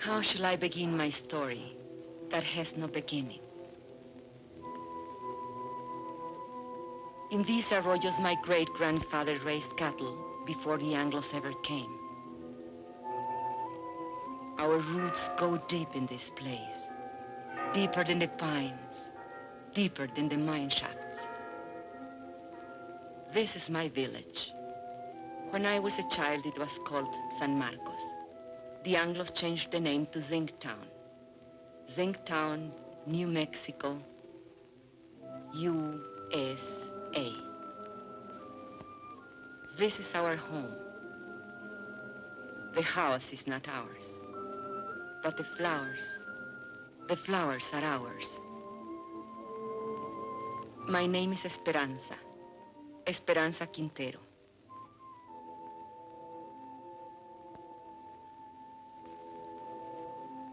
How shall I begin my story that has no beginning? In these arroyos, my great-grandfather raised cattle before the Anglos ever came. Our roots go deep in this place, deeper than the pines, deeper than the mine shafts. This is my village. When I was a child, it was called San Marcos. The Anglos changed the name to Zinctown. Zinctown, New Mexico, USA. This is our home. The house is not ours, but the flowers are ours. My name is Esperanza Quintero.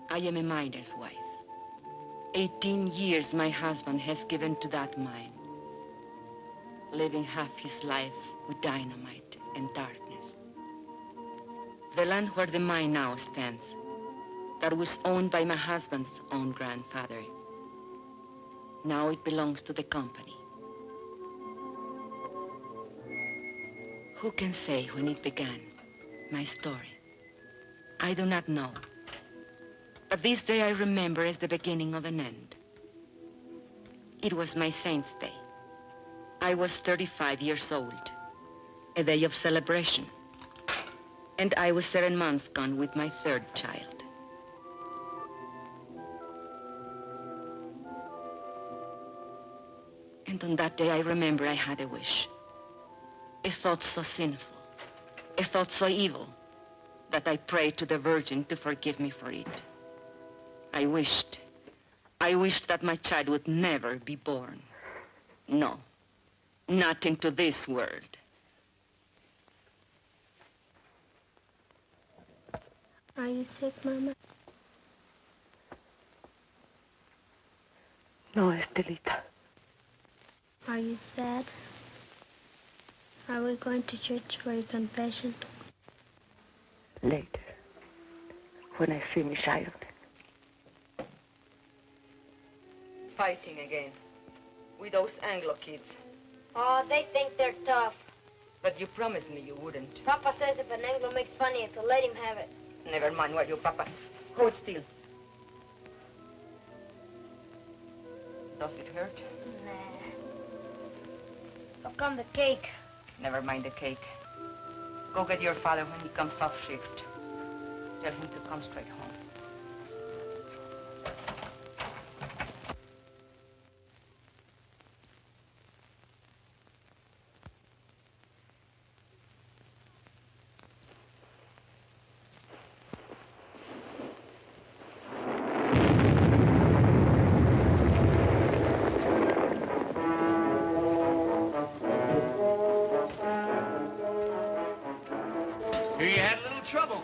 I am a miner's wife. 18 years my husband has given to that mine, living half his life with dynamite and darkness. The land where the mine now stands, that was owned by my husband's own grandfather, now it belongs to the company. Who can say when it began, my story? I do not know. But this day I remember as the beginning of an end. It was my saint's day. I was 35 years old, a day of celebration. And I was 7 months gone with my third child. And on that day I remember I had a wish. A thought so sinful, a thought so evil, that I prayed to the Virgin to forgive me for it. I wished that my child would never be born. No, not into this world. Are you sick, Mama? No, Estelita. Are you sad? Are we going to church for your confession? Later, when I finish ironing. Fighting again, with those Anglo kids. Oh, they think they're tough. But you promised me you wouldn't. Papa says if an Anglo makes fun of you, to let him have it. Never mind what you, Papa. Hold still. Does it hurt? Nah. How come the cake? Never mind the cake. Go get your father when he comes off shift. Tell him to come straight home.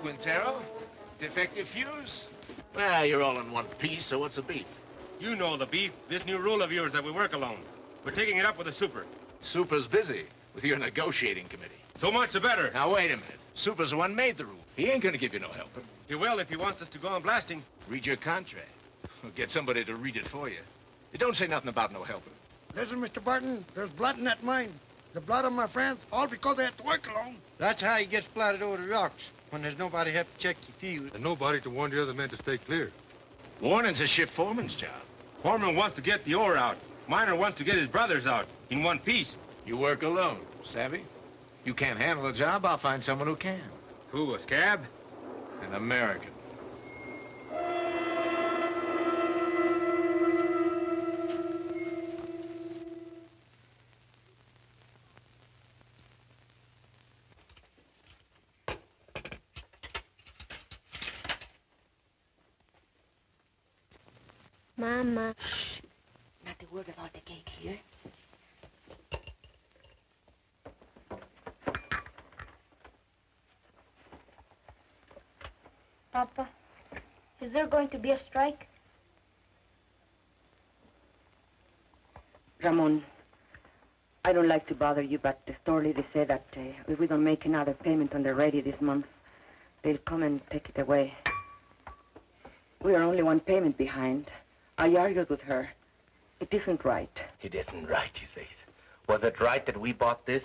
Quintero? Defective fuse? Well, you're all in one piece, so what's the beef? You know the beef. This new rule of yours that we work alone. We're taking it up with the super. Super's busy with your negotiating committee. So much the better. Now, wait a minute. Super's the one made the rule. He ain't gonna give you no help. He will if he wants us to go on blasting. Read your contract. Or get somebody to read it for you. It don't say nothing about no helper. Listen, Mr. Barton, there's blood in that mine. The blood of my friends, all because they had to work alone. That's how he gets splattered over the rocks, when there's nobody help to check your fuse. And nobody to warn the other men to stay clear. Warning's a shift foreman's job. Foreman wants to get the ore out. Miner wants to get his brothers out in one piece. You work alone, savvy? You can't handle the job, I'll find someone who can. Who, a scab? An American. Mama. Shh. Not a word about the cake here. Papa, is there going to be a strike? Ramon, I don't like to bother you, but the store lady said that if we don't make another payment on the radio this month, they'll come and take it away. We are only one payment behind. I argued with her. It isn't right. It isn't right, she says. Was it right that we bought this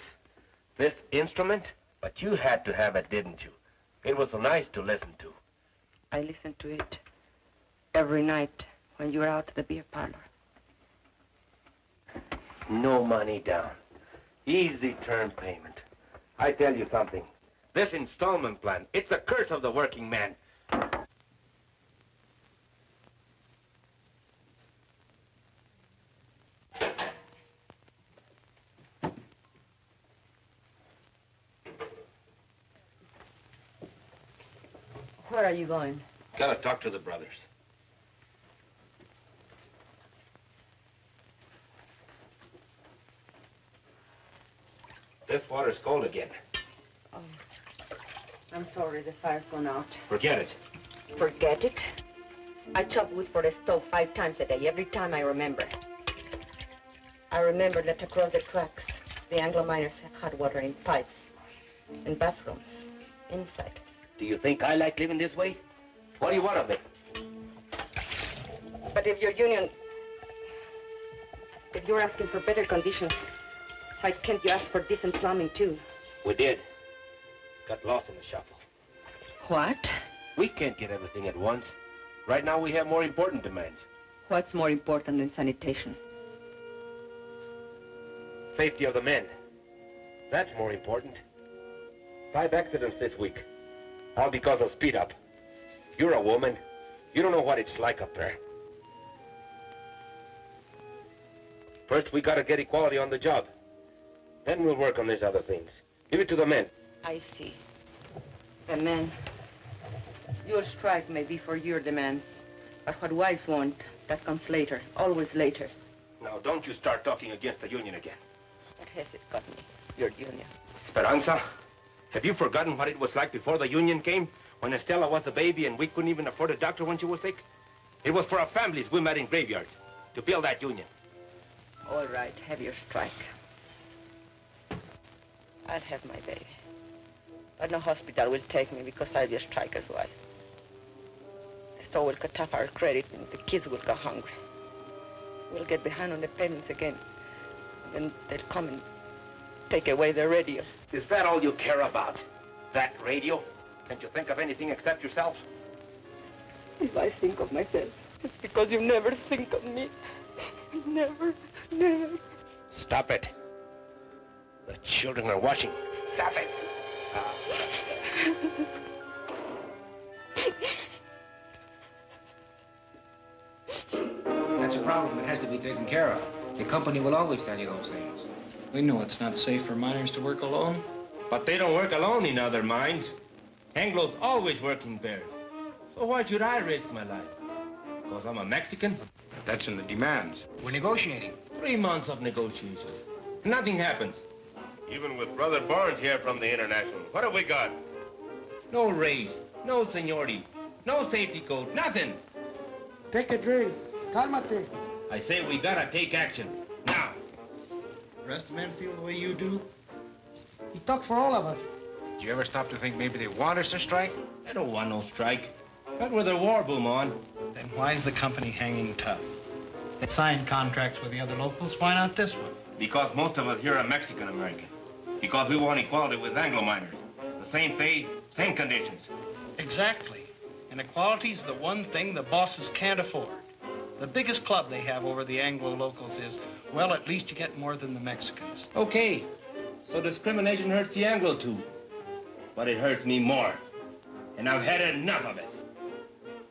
instrument? But you had to have it, didn't you? It was so nice to listen to. I listened to it every night when you were out at the beer parlor. No money down. Easy term payment. I tell you something. This installment plan, it's a curse of the working man. Where are you going? Gotta talk to the brothers. This water's cold again. Oh, I'm sorry, the fire's gone out. Forget it. Forget it? I chop wood for the stove 5 times a day, every time I remember. I remember that across the tracks, the Anglo miners have hot water in pipes, in bathrooms, inside. Do you think I like living this way? What do you want of me? But if your union, if you're asking for better conditions, why can't you ask for decent plumbing, too? We did. Got lost in the shuffle. What? We can't get everything at once. Right now, we have more important demands. What's more important than sanitation? Safety of the men. That's more important. 5 accidents this week. All because of speed up. You're a woman. You don't know what it's like up there. First, we gotta get equality on the job. Then we'll work on these other things. Give it to the men. I see. The men. Your strike may be for your demands, but what wives want, that comes later, always later. Now, don't you start talking against the union again. What has it got me, your union? Esperanza, have you forgotten what it was like before the union came? When Estella was a baby and we couldn't even afford a doctor when she was sick? It was for our families we met in graveyards to build that union. All right, have your strike. I'll have my baby. But no hospital will take me because I'll be a striker's wife. The store will cut off our credit and the kids will go hungry. We'll get behind on the payments again. Then they'll come and take away the radio. Is that all you care about? That radio? Can't you think of anything except yourself? If I think of myself, it's because you never think of me. Never. Stop it. The children are watching. Stop it. That's a problem that has to be taken care of. The company will always tell you those things. We know it's not safe for miners to work alone. But they don't work alone in other mines. Anglo's always working pairs. So why should I risk my life? Because I'm a Mexican? That's in the demands. We're negotiating. 3 months of negotiations. Nothing happens. Even with Brother Barnes here from the International, what have we got? No raise, no seniority, no safety code, nothing. Take a drink. Cálmate. I say we gotta take action. Now. The rest of the men feel the way you do? He talks for all of us. Did you ever stop to think maybe they want us to strike? I don't want no strike. Not with a war boom on. Then why is the company hanging tough? They signed contracts with the other locals. Why not this one? Because most of us here are Mexican American. Because we want equality with Anglo miners. The same pay, same conditions. Exactly. And equality's the one thing the bosses can't afford. The biggest club they have over the Anglo locals is, well, at least you get more than the Mexicans. Okay, so discrimination hurts the Anglo too. But it hurts me more. And I've had enough of it.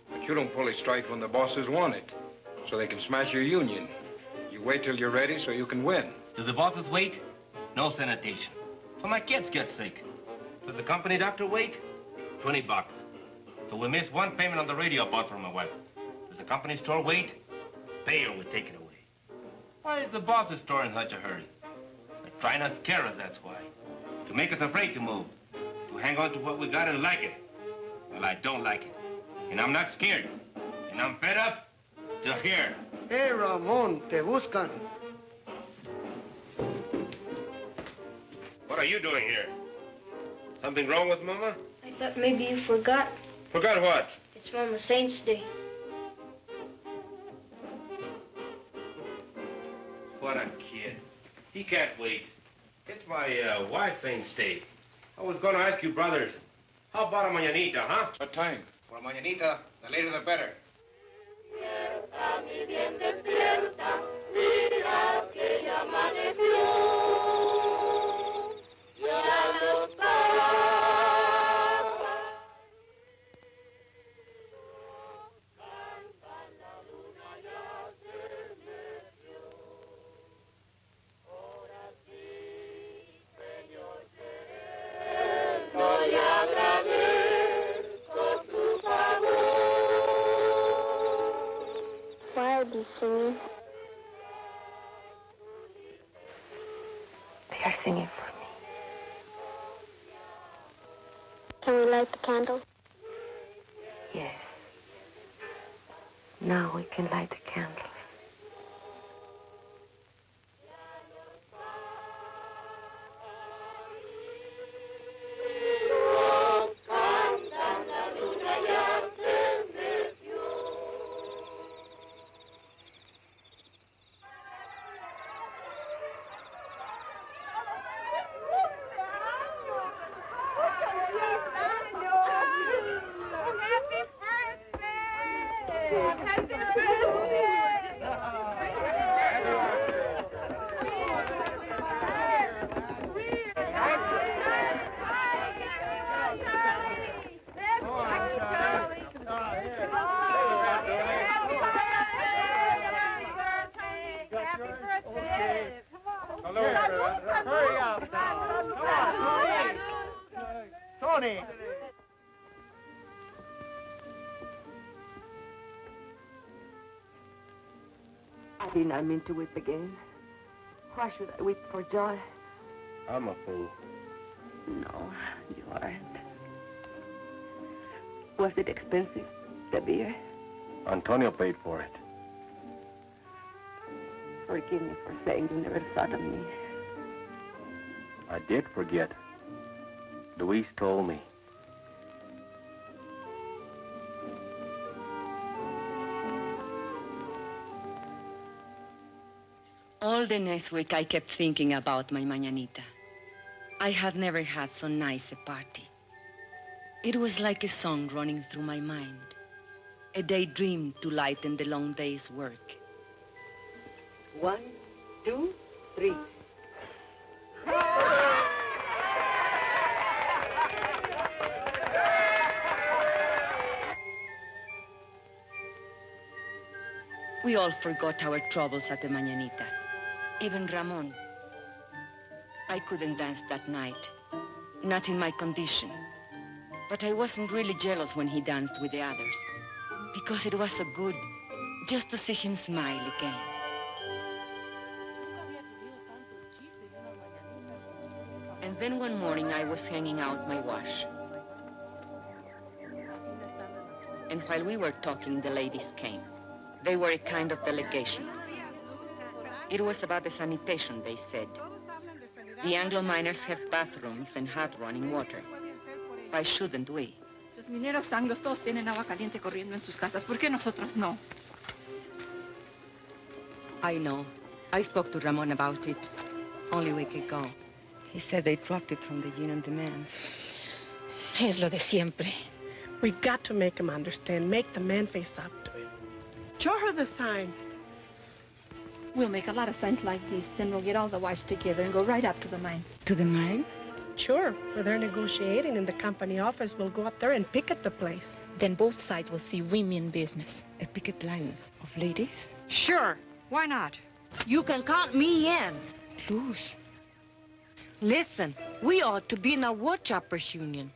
But you don't fully strike when the bosses want it, so they can smash your union. You wait till you're ready so you can win. Do the bosses wait? No sanitation. So my kids get sick. Does the company doctor wait? $20. So we miss one payment on the radio I bought for my wife. Does the company store wait? Pay or we take it away. Why is the boss's store in such a hurry? They're trying to scare us, that's why. To make us afraid to move. To hang on to what we got and like it. Well, I don't like it. And I'm not scared. And I'm fed up to here. Hey, Ramon, te buscan. What are you doing here? Something wrong with Mama? I thought maybe you forgot. Forgot what? It's Mama Saint's Day. but a kid. He can't wait. It's my wife's ain't stay. I was gonna ask you, brothers, how about a mañanita, huh? What time? For mañanita, the later the better. Why are they singing? They are singing for me. Can we light the candle? Yes. Now we can light the candles. Hurry up now. Come on, Tony. I did not mean to weep again. Why should I weep for joy? I'm a fool. No, you aren't. Was it expensive, the beer? Antonio paid for it. Forgive me for saying you never thought of me. I did forget. Luis told me. All the next week, I kept thinking about my mañanita. I had never had so nice a party. It was like a song running through my mind, a daydream to lighten the long day's work. 1, 2, 3. We all forgot our troubles at the mañanita. Even Ramon. I couldn't dance that night, not in my condition. But I wasn't really jealous when he danced with the others, because it was so good just to see him smile again. And then one morning I was hanging out my wash. And while we were talking, the ladies came. They were a kind of delegation. It was about the sanitation, they said. The Anglo miners have bathrooms and hot running water. Why shouldn't we? Los mineros anglos todos tienen agua caliente corriendo en sus casas. ¿Por qué nosotros no? I know. I spoke to Ramon about it only a week ago. He said they dropped it from the union demands. Es lo de siempre. We've got to make him understand. Make the man face up to it. Show her the sign. We'll make a lot of signs like this. Then we'll get all the wives together and go right up to the mine. To the mine? Sure. Where they're negotiating in the company office, we'll go up there and picket the place. Then both sides will see women business. A picket line of ladies? Sure. Why not? You can count me in. Luz. Listen, we ought to be in a wood choppers union.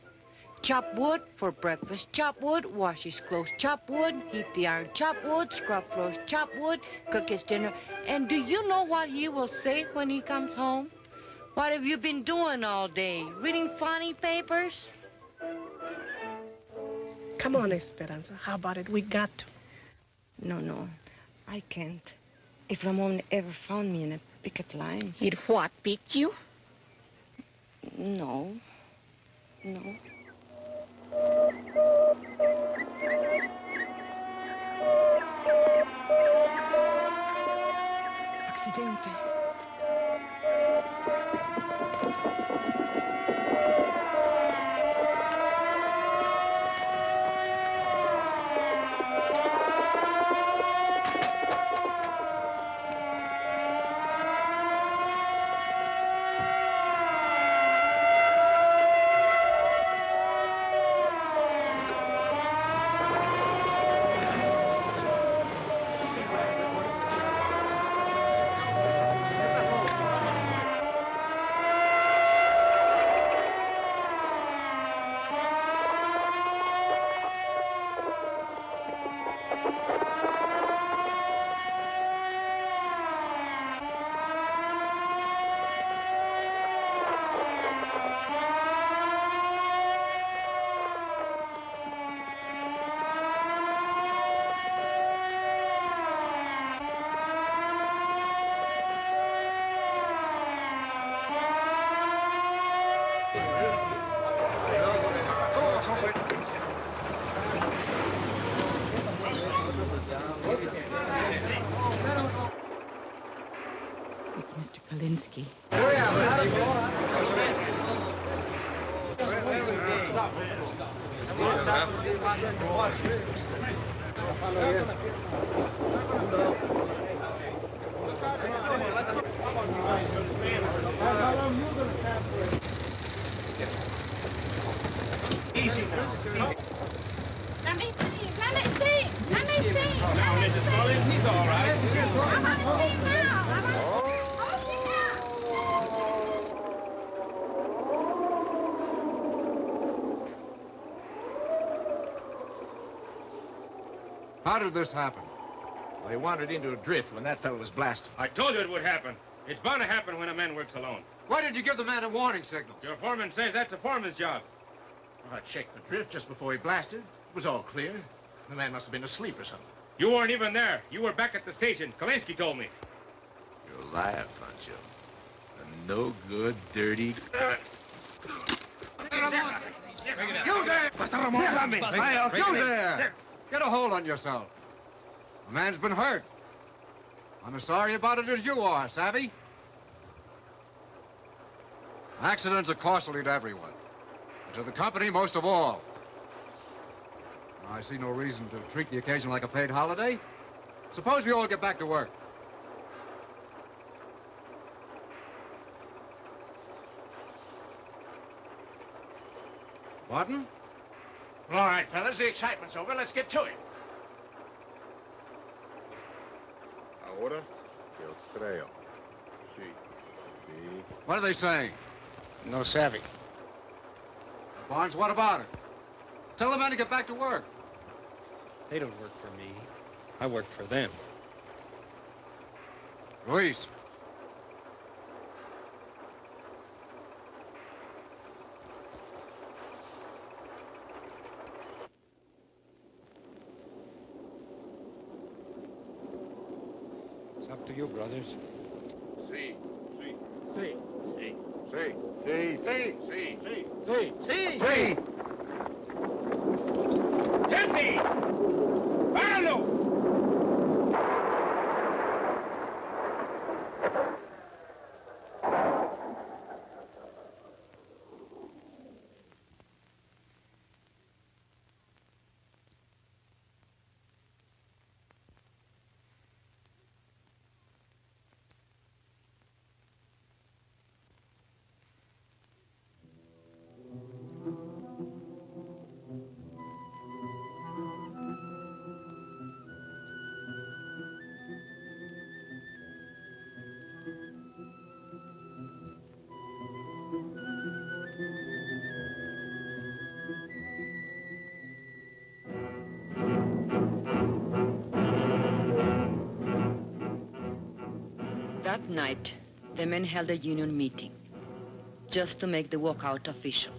Chop wood for breakfast, chop wood, wash his clothes, chop wood, heat the iron, chop wood, scrub floors, chop wood, cook his dinner. And do you know what he will say when he comes home? What have you been doing all day? Reading funny papers? Come on, Esperanza. How about it? We got to. No. I can't. If Ramon ever found me in a picket line... He'd what, beat you? No. Presidente. It's Mr. Kalinsky. Easy now. Let me see. Let me see. Let me see. Now, Mrs. Mullins, he's all right. I want to see now. I want to see now. How did this happen? They wandered into a drift when that fellow was blasted. I told you it would happen. It's bound to happen when a man works alone. Why did you give the man a warning signal? Your foreman says that's a foreman's job. Well, I checked the drift just before he blasted. It was all clear. The man must have been asleep or something. You weren't even there. You were back at the station. Kalinsky told me. You're a liar, Pancho. A no good, dirty... You there! You there! Get a hold on yourself. The man's been hurt. I'm as sorry about it as you are, savvy? Accidents are costly to everyone. And to the company most of all. I see no reason to treat the occasion like a paid holiday. Suppose we all get back to work. Pardon? All right, fellas, the excitement's over. Let's get to it. Ahora, yo creo. Sí. Sí. What are they saying? No savvy. Barnes, what about it? Tell the men to get back to work. They don't work for me. I work for them. Luis. It's up to you, brothers. Sí. Sí. Sí. Sí. Sí. Sí. Sí. Sí. Sí. Sí. Sí. ¡Gente! ¡Páralo! That night, the men held a union meeting just to make the walkout official.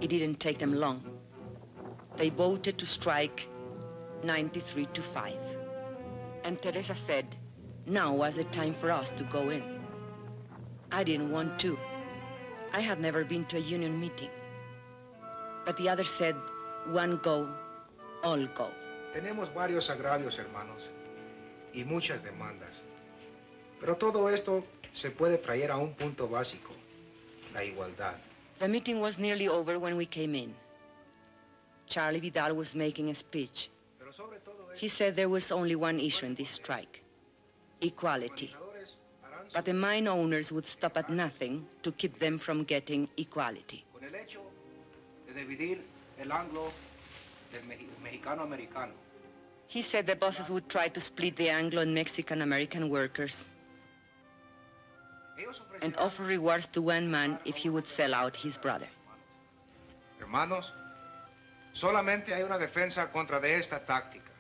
It didn't take them long. They voted to strike 93-5. And Teresa said, now was the time for us to go in. I didn't want to. I had never been to a union meeting. But the others said, one go, all go. Tenemos varios agravios, hermanos, y muchas demandas. Pero todo esto se puede traer a un punto básico, la igualdad. The meeting was nearly over when we came in. Charlie Vidal was making a speech. He said there was only one issue in this strike: equality. But the mine owners would stop at nothing to keep them from getting equality. Con el hecho de dividir el Anglo del Mexicano Americano. He said the bosses would try to split the Anglo and Mexican American workers and offer rewards to one man if he would sell out his brother. Hermanos, solamente hay una defensa contra de esta táctica.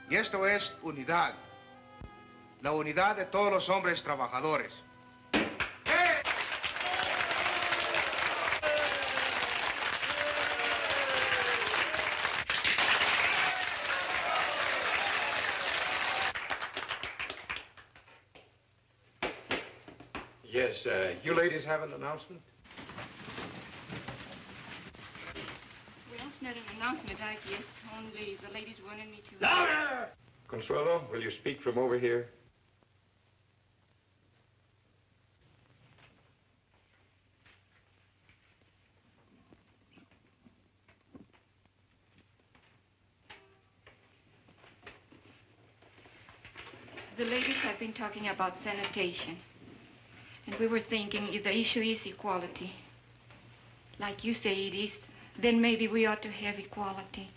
Y esto es unidad. La unidad de todos los hombres trabajadores. Yes, you ladies have an announcement? Well, it's not an announcement, I guess. Only the ladies wanted me to... Louder! Consuelo, will you speak from over here? The ladies have been talking about sanitation. And we were thinking if the issue is equality, like you say it is, then maybe we ought to have equality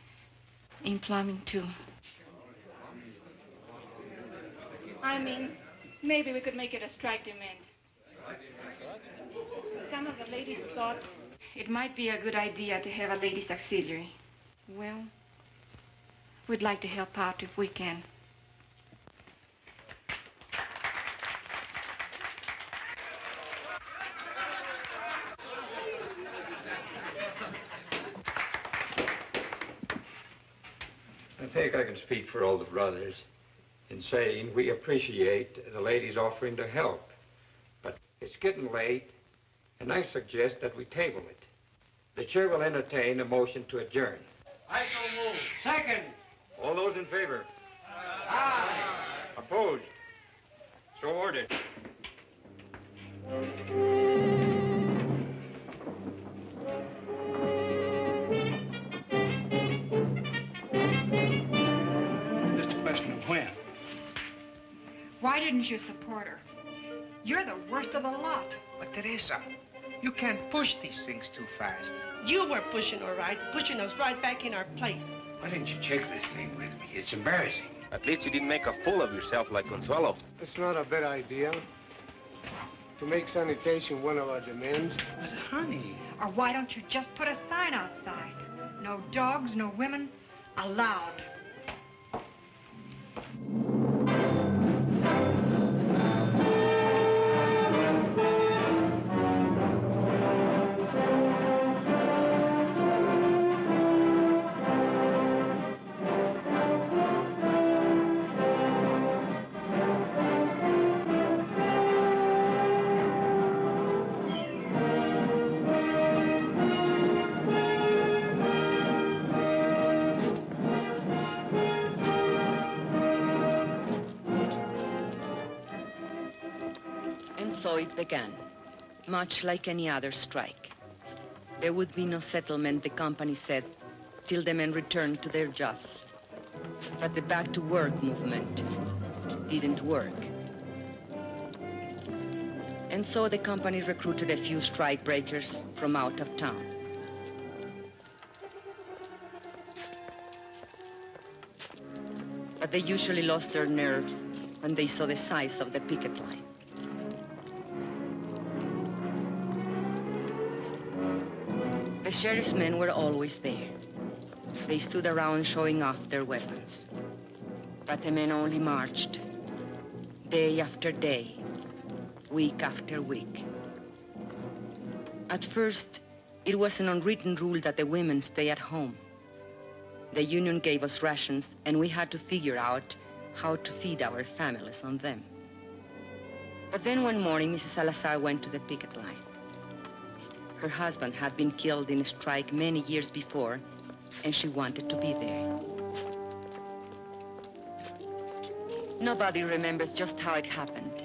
in plumbing too. I mean, maybe we could make it a strike demand. Some of the ladies thought it might be a good idea to have a ladies' auxiliary. Well, we'd like to help out if we can. I think I can speak for all the brothers in saying we appreciate the ladies offering to help. But it's getting late, and I suggest that we table it. The chair will entertain a motion to adjourn. I so move. Second. All those in favor? Aye. Opposed? So ordered. Just a question of when. Why didn't you support her? You're the worst of the lot. But Teresa, you can't push these things too fast. You were pushing, all right, pushing us right back in our place. Why didn't you check this thing with me? It's embarrassing. At least you didn't make a fool of yourself like Consuelo. It's not a bad idea to make sanitation one of our demands. But honey... Or why don't you just put a sign outside? No dogs, no women, allowed. So it began, much like any other strike. There would be no settlement, the company said, till the men returned to their jobs. But the back-to-work movement didn't work. And so the company recruited a few strike breakers from out of town. But they usually lost their nerve when they saw the size of the picket line. The sheriff's men were always there. They stood around showing off their weapons. But the men only marched, day after day, week after week. At first, it was an unwritten rule that the women stay at home. The union gave us rations, and we had to figure out how to feed our families on them. But then one morning, Mrs. Salazar went to the picket line. Her husband had been killed in a strike many years before, and she wanted to be there. Nobody remembers just how it happened.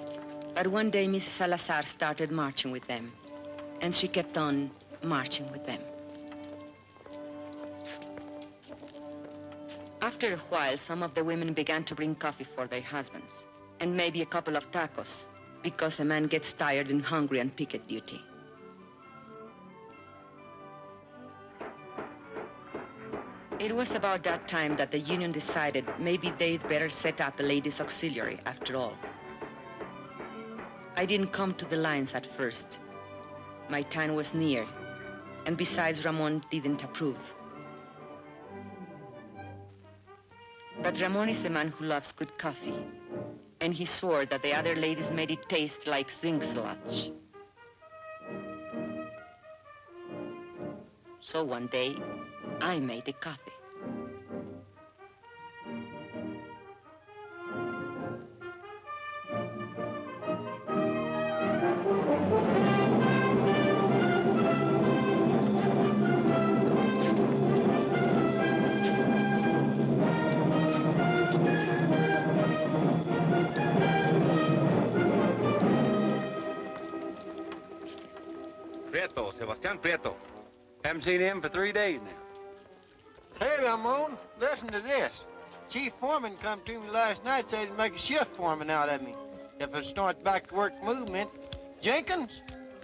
But one day, Mrs. Salazar started marching with them, and she kept on marching with them. After a while, some of the women began to bring coffee for their husbands, and maybe a couple of tacos, because a man gets tired and hungry on picket duty. It was about that time that the union decided maybe they'd better set up a ladies' auxiliary after all. I didn't come to the lines at first. My time was near, and besides, Ramon didn't approve. But Ramon is a man who loves good coffee, and he swore that the other ladies made it taste like zinc sludge. So one day, I made the coffee. Prieto, Sebastián Prieto. Haven't seen him for 3 days now. Hey, Ramon, listen to this. Chief Foreman come to me last night, said he'd make a shift foreman out of me if I start back to work movement. Jenkins,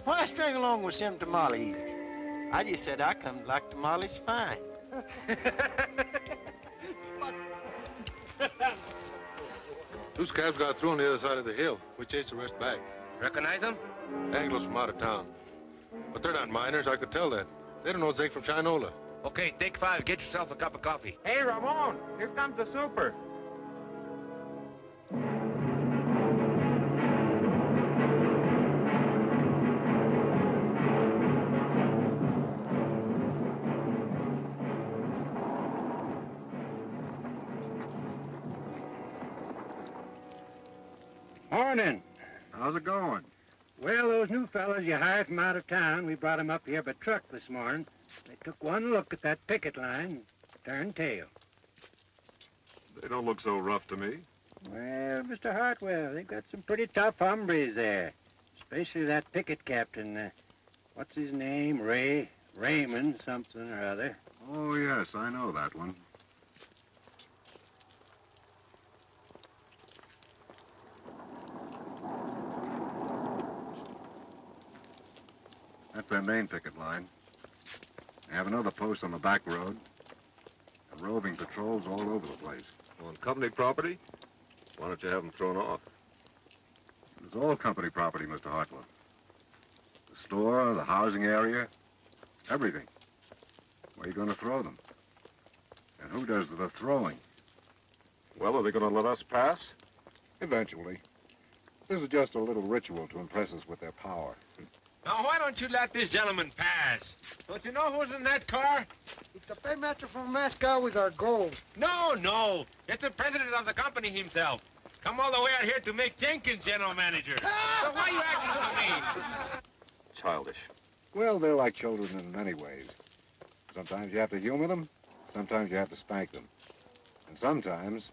why string along with some tamale eaters? I just said I come to like tamales fine. Two scabs got through on the other side of the hill. We chased the rest back. Recognize them? Anglos from out of town. But they're not miners, I could tell that. They don't know zinc from Chinola. Okay, take 5. Get yourself a cup of coffee. Hey, Ramon, here comes the super. Morning. How's it going? Well, those new fellas you hired from out of town, we brought them up here by truck this morning. They took one look at that picket line, turned tail. They don't look so rough to me. Well, Mr. Hartwell, they've got some pretty tough hombres there. Especially that picket captain. What's his name? Raymond something or other. Oh, yes, I know that one. That's their main picket line. They have another post on the back road. And roving patrols all over the place. On company property? Why don't you have them thrown off? It's all company property, Mr. Hartwell. The store, the housing area, everything. Where are you going to throw them? And who does the throwing? Well, are they going to let us pass? Eventually. This is just a little ritual to impress us with their power. Now, why don't you let this gentleman pass? Don't you know who's in that car? It's the paymaster from Moscow with our gold. No. It's the president of the company himself. Come all the way out here to make Jenkins general manager. So why are you acting so mean? Childish. Well, they're like children in many ways. Sometimes you have to humor them, sometimes you have to spank them. And sometimes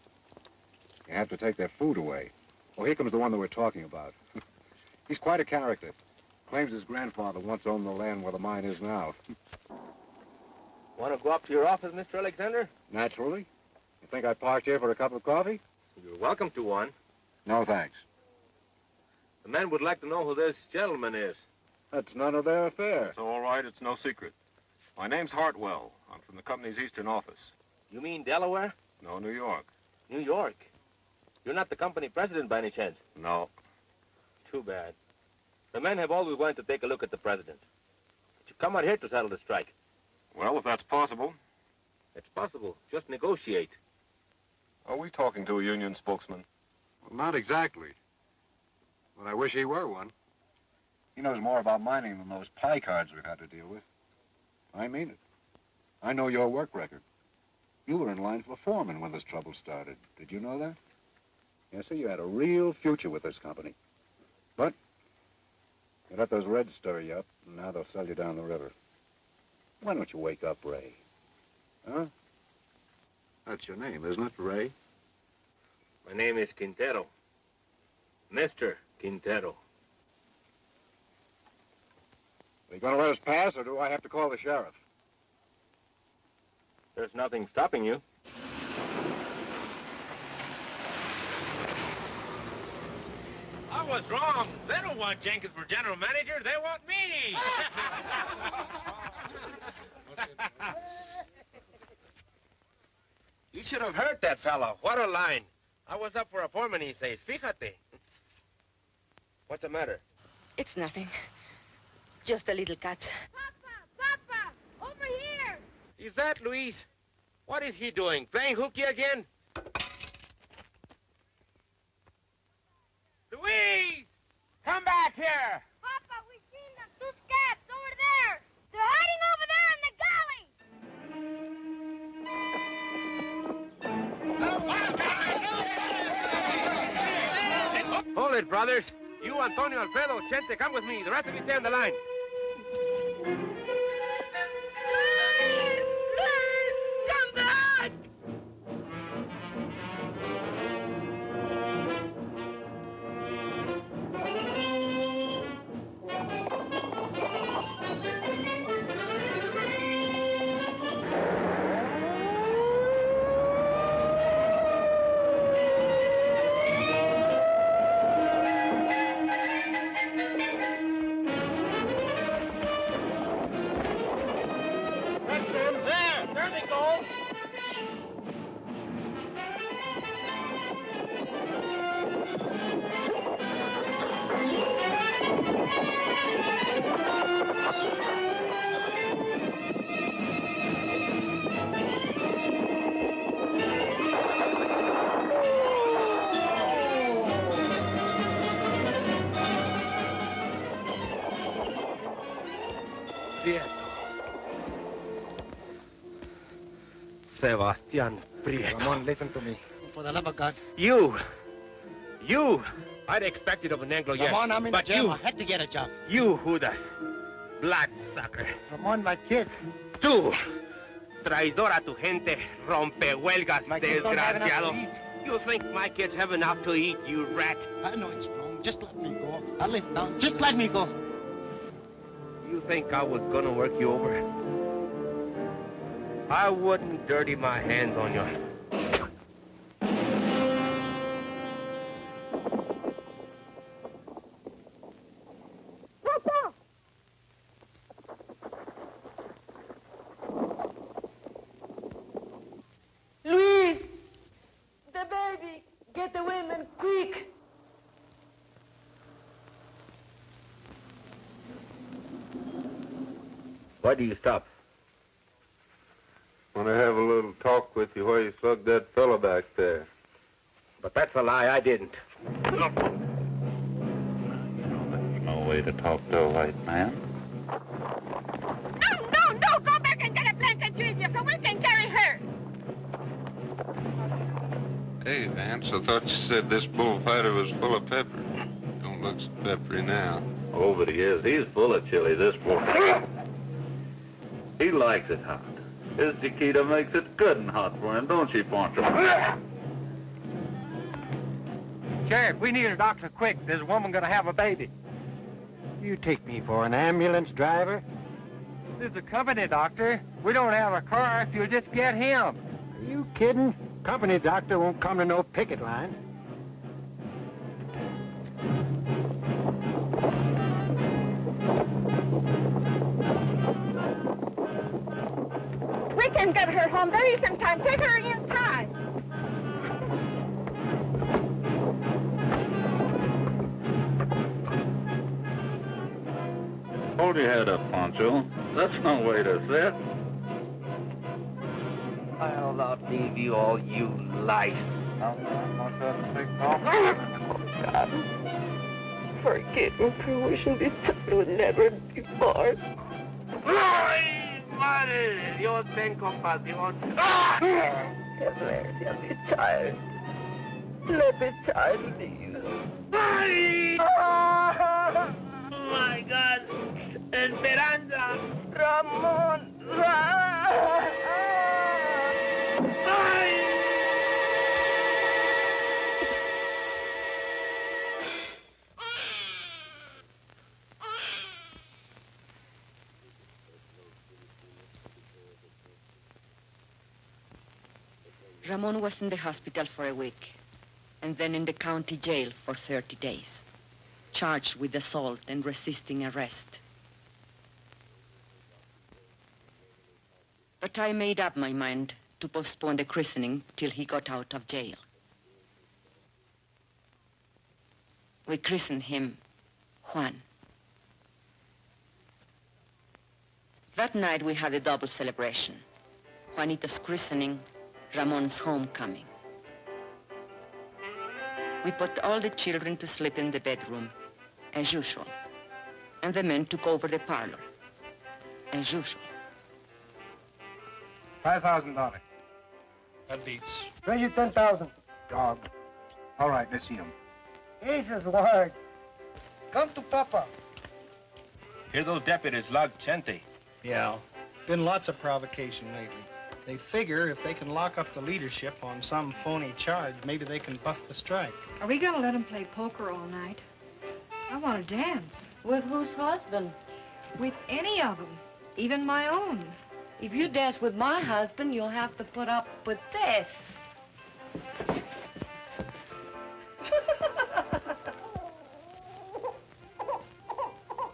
you have to take their food away. Oh, here comes the one that we're talking about. He's quite a character. Claims his grandfather once owned the land where the mine is now. Want to go up to your office, Mr. Alexander? Naturally. You think I parked here for a cup of coffee? You're welcome to one. No, thanks. The men would like to know who this gentleman is. That's none of their affair. It's all right, it's no secret. My name's Hartwell. I'm from the company's eastern office. You mean Delaware? No, New York. New York? You're not the company president by any chance? No. Too bad. The men have always wanted to take a look at the president. But you come out here to settle the strike. Well, if that's possible. It's possible. Just negotiate. Are we talking to a union spokesman? Well, not exactly. But I wish he were one. He knows more about mining than those pie cards we've had to deal with. I mean it. I know your work record. You were in line for foreman when this trouble started. Did you know that? Yes, sir, you had a real future with this company. But you let those Reds stir you up, and now they'll sell you down the river. Why don't you wake up, Ray? Huh? That's your name, isn't it, Ray? My name is Quintero. Mister Quintero. Are you going to let us pass, or do I have to call the sheriff? There's nothing stopping you. I was wrong. They don't want Jenkins for general manager. They want me. You should have heard that fellow. What a line. I was up for a foreman, he says. Fíjate. What's the matter? It's nothing. Just a little cut. Papa! Over here! Is that Luis? What is he doing? Playing hooky again? Luis! Come back here! Papa, we seen them. Two scabs over there. They're hiding over there in the galley. Hold it, brothers. You, Antonio, Alfredo, Chente, come with me. The rest of you stay on the line. Come back! Sebastian Prieto. Ramon, listen to me. For the love of God. You! I'd expect it of an Anglo, yes. Ramon, I'm in but jail. you, I had to get a job. You, Judas. Bloodsucker. Ramon, my kids. Tú, traidor a tu gente, rompehuelgas, My kids don't have enough desgraciado. to eat. You think my kids have enough to eat, you rat? I know it's wrong. Just let me go. I'll live down. Just let me go. You think I was gonna work you over? I wouldn't dirty my hands on you. Papa! Luis! The baby! Get the women, quick! Why do you stop? Want to have a little talk with you while you slug that fella back there. But that's a lie, I didn't. No way to talk to a white man. No! Go back and get a blanket, Julia, so we can carry her. Hey, Vance, I thought you said this bullfighter was full of pepper. Don't look so peppery now. Oh, but he is. He's full of chili, this boy. He likes it hot. His Chiquita makes it good and hot for him, don't she, Poncho? Sheriff, we need a doctor quick. There's a woman gonna have a baby. You take me for an ambulance driver? This is a company doctor. We don't have a car if you'll just get him. Are you kidding? Company doctor won't come to no picket line. We can get her home. There isn't time. Take her inside. Hold your head up, Poncho. That's no way to sit. I'll outlive you all, you lies. God. Forgive me for wishing this child would never be born. ¡Ay, madre de Dios, ten compasión! Have mercy on this child. Let this child live. ¡Ay! Oh, my God! ¡Esperanza! Ramon! ¡Ay! Ramon was in the hospital for a week, and then in the county jail for 30 days, charged with assault and resisting arrest. But I made up my mind to postpone the christening till he got out of jail. We christened him Juan. That night we had a double celebration. Juanito's christening, Ramon's homecoming. We put all the children to sleep in the bedroom, as usual. And the men took over the parlor, as usual. $5,000. That beats. Raise you 10,000. Dog. All right, let's see him. Jesus, word. Come to Papa. Here those deputies logged Chente. Yeah. Been lots of provocation lately. They figure if they can lock up the leadership on some phony charge, maybe they can bust the strike. Are we gonna let him play poker all night? I want to dance. With whose husband? With any of them, even my own. If you dance with my husband, you'll have to put up with this.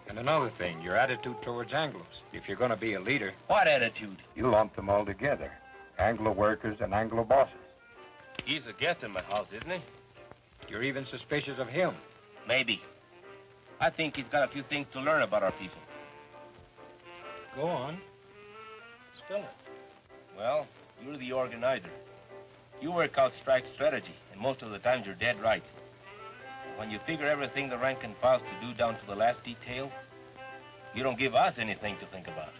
And another thing, your attitude towards Anglos. If you're going to be a leader... What attitude? You lump them all together. Anglo workers and Anglo bosses. He's a guest in my house, isn't he? You're even suspicious of him. Maybe. I think he's got a few things to learn about our people. Go on. Spill it. Well, you're the organizer. You work out strike strategy, and most of the times you're dead right. When you figure everything the rank and file's to do down to the last detail, you don't give us anything to think about.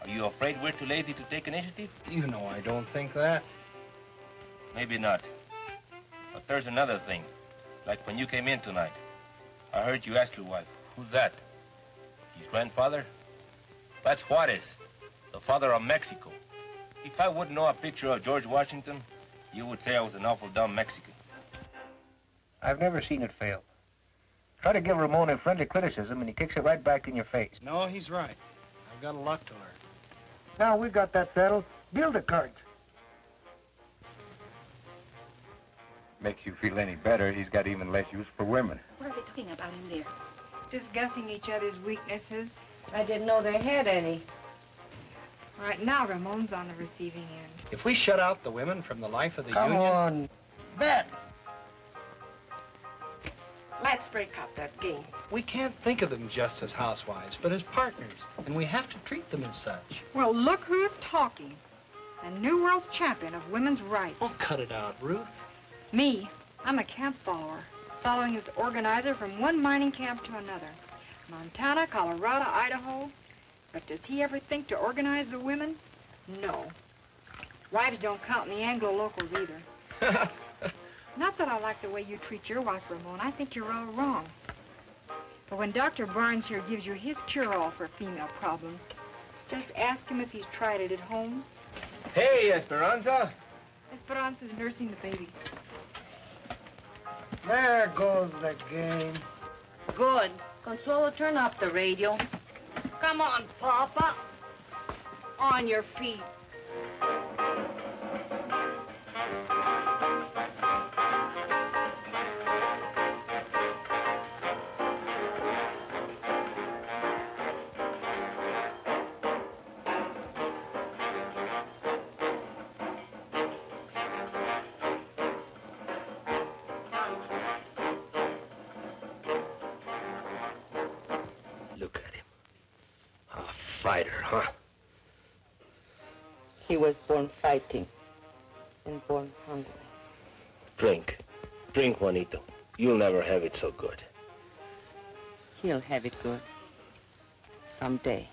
Are you afraid we're too lazy to take initiative? You know I don't think that. Maybe not. But there's another thing. Like when you came in tonight, I heard you ask your wife, who's that? His grandfather? That's Juarez, the father of Mexico. If I wouldn't know a picture of George Washington, you would say I was an awful dumb Mexican. I've never seen it fail. Try to give Ramon a friendly criticism, and he kicks it right back in your face. No, he's right. I've got a lot to learn. Now we got that settled. Deal the cards. Makes you feel any better, he's got even less use for women. What are they talking about in there? Discussing each other's weaknesses. I didn't know they had any. Right now, Ramon's on the receiving end. If we shut out the women from the life of the Come union... on. Bet. Let's break up that game. We can't think of them just as housewives, but as partners. And we have to treat them as such. Well, look who's talking. The New World's champion of women's rights. Oh, cut it out, Ruth. Me, I'm a camp follower, following its organizer from one mining camp to another. Montana, Colorado, Idaho. But does he ever think to organize the women? No. Wives don't count in the Anglo locals either. Not that I like the way you treat your wife, Ramon. I think you're all wrong. But when Dr. Barnes here gives you his cure-all for female problems, just ask him if he's tried it at home. Hey, Esperanza. Esperanza's nursing the baby. There goes the game. Good. Consuelo, turn up the radio. Come on, Papa. On your feet. Look at him. A fighter, huh? He was born fighting and born hungry. Drink. Drink, Juanito. You'll never have it so good. He'll have it good. Someday.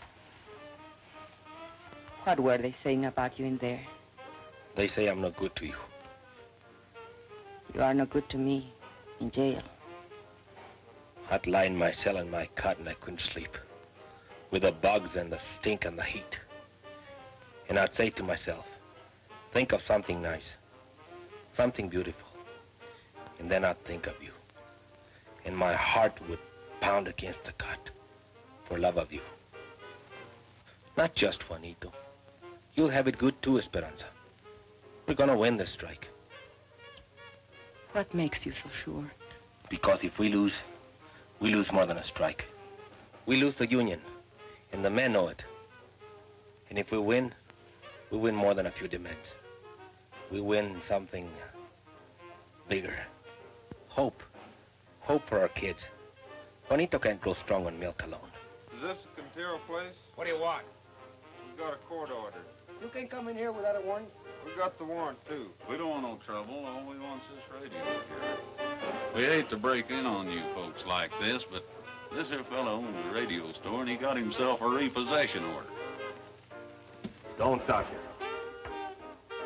What were they saying about you in there? They say I'm no good to you. You are no good to me in jail. I'd lie in my cell in my cot and I couldn't sleep. With the bugs and the stink and the heat. And I'd say to myself, think of something nice. Something beautiful. And then I'd think of you. And my heart would pound against the cot for love of you. Not just Juanito. You'll have it good too, Esperanza. We're gonna win this strike. What makes you so sure? Because if we lose more than a strike. We lose the union, and the men know it. And if we win more than a few demands. We win something bigger. Hope. Hope for our kids. Juanito can't grow strong on milk alone. Is this the Quintero place? What do you want? We got a court order. You can't come in here without a warrant. We got the warrant, too. We don't want no trouble. All we want is this radio here. We hate to break in on you folks like this, but this here fellow owns a radio store, and he got himself a repossession order. Don't touch it.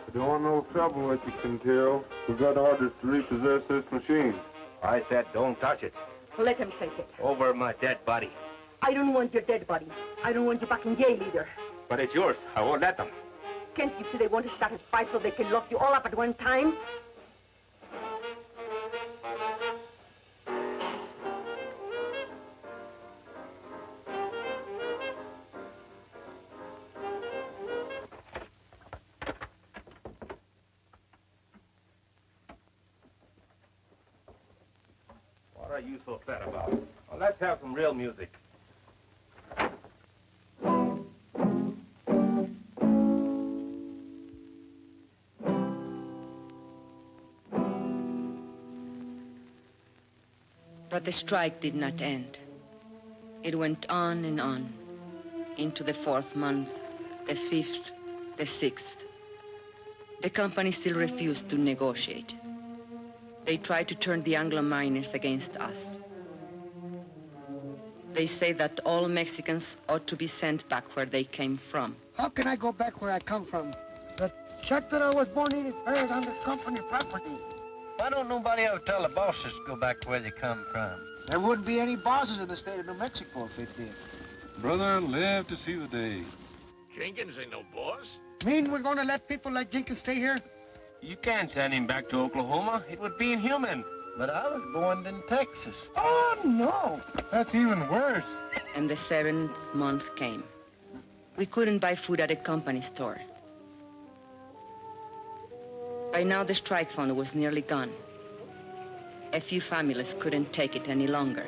We don't want no trouble with you, Quintero. We got orders to repossess this machine. I said don't touch it. Let him take it. Over my dead body. I don't want your dead body. I don't want you back in jail either. But it's yours. I won't let them. Can't you see they want to start a fight so they can lock you all up at one time? What are you so sad about? Well, let's have some real music. But the strike did not end. It went on and on, into the 4th month, the 5th, the 6th. The company still refused to negotiate. They tried to turn the Anglo miners against us. They say that all Mexicans ought to be sent back where they came from. How can I go back where I come from? The shack that I was born in is buried under company property. Why don't nobody ever tell the bosses to go back where they come from? There wouldn't be any bosses in the state of New Mexico if it did. Brother, live to see the day. Jenkins ain't no boss. Mean we're going to let people like Jenkins stay here? You can't send him back to Oklahoma. It would be inhuman. But I was born in Texas. Oh, no. That's even worse. And the 7th month came. We couldn't buy food at a company store. By now, the strike fund was nearly gone. A few families couldn't take it any longer.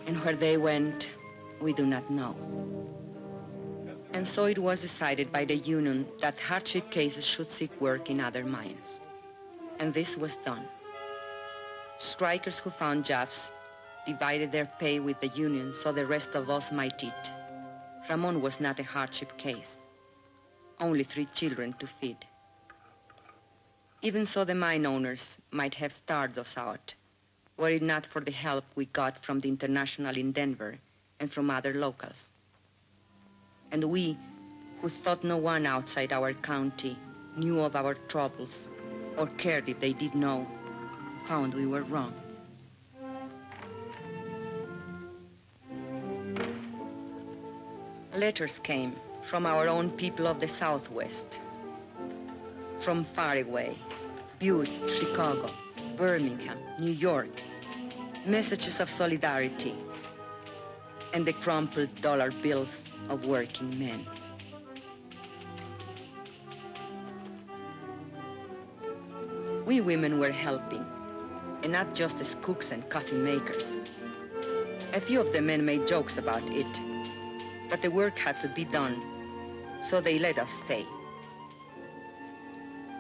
And where they went, we do not know. And so it was decided by the union that hardship cases should seek work in other mines. And this was done. Strikers who found jobs divided their pay with the union so the rest of us might eat. Ramon was not a hardship case. Only 3 children to feed. Even so, the mine owners might have starved us out, were it not for the help we got from the International in Denver and from other locals. And we, who thought no one outside our county knew of our troubles or cared if they did know, found we were wrong. Letters came from our own people of the Southwest, from far away, Butte, Chicago, Birmingham, New York, messages of solidarity, and the crumpled dollar bills of working men. We women were helping, and not just as cooks and coffee makers. A few of the men made jokes about it, but the work had to be done, so they let us stay.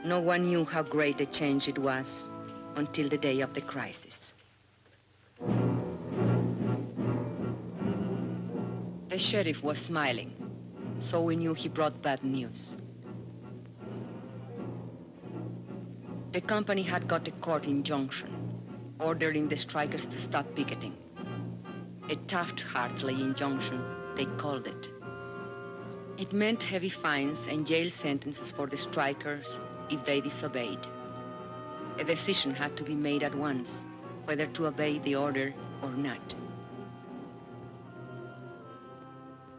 No one knew how great a change it was until the day of the crisis. The sheriff was smiling, so we knew he brought bad news. The company had got a court injunction ordering the strikers to stop picketing. A Taft-Hartley injunction, they called it. It meant heavy fines and jail sentences for the strikers if they disobeyed. A decision had to be made at once, whether to obey the order or not.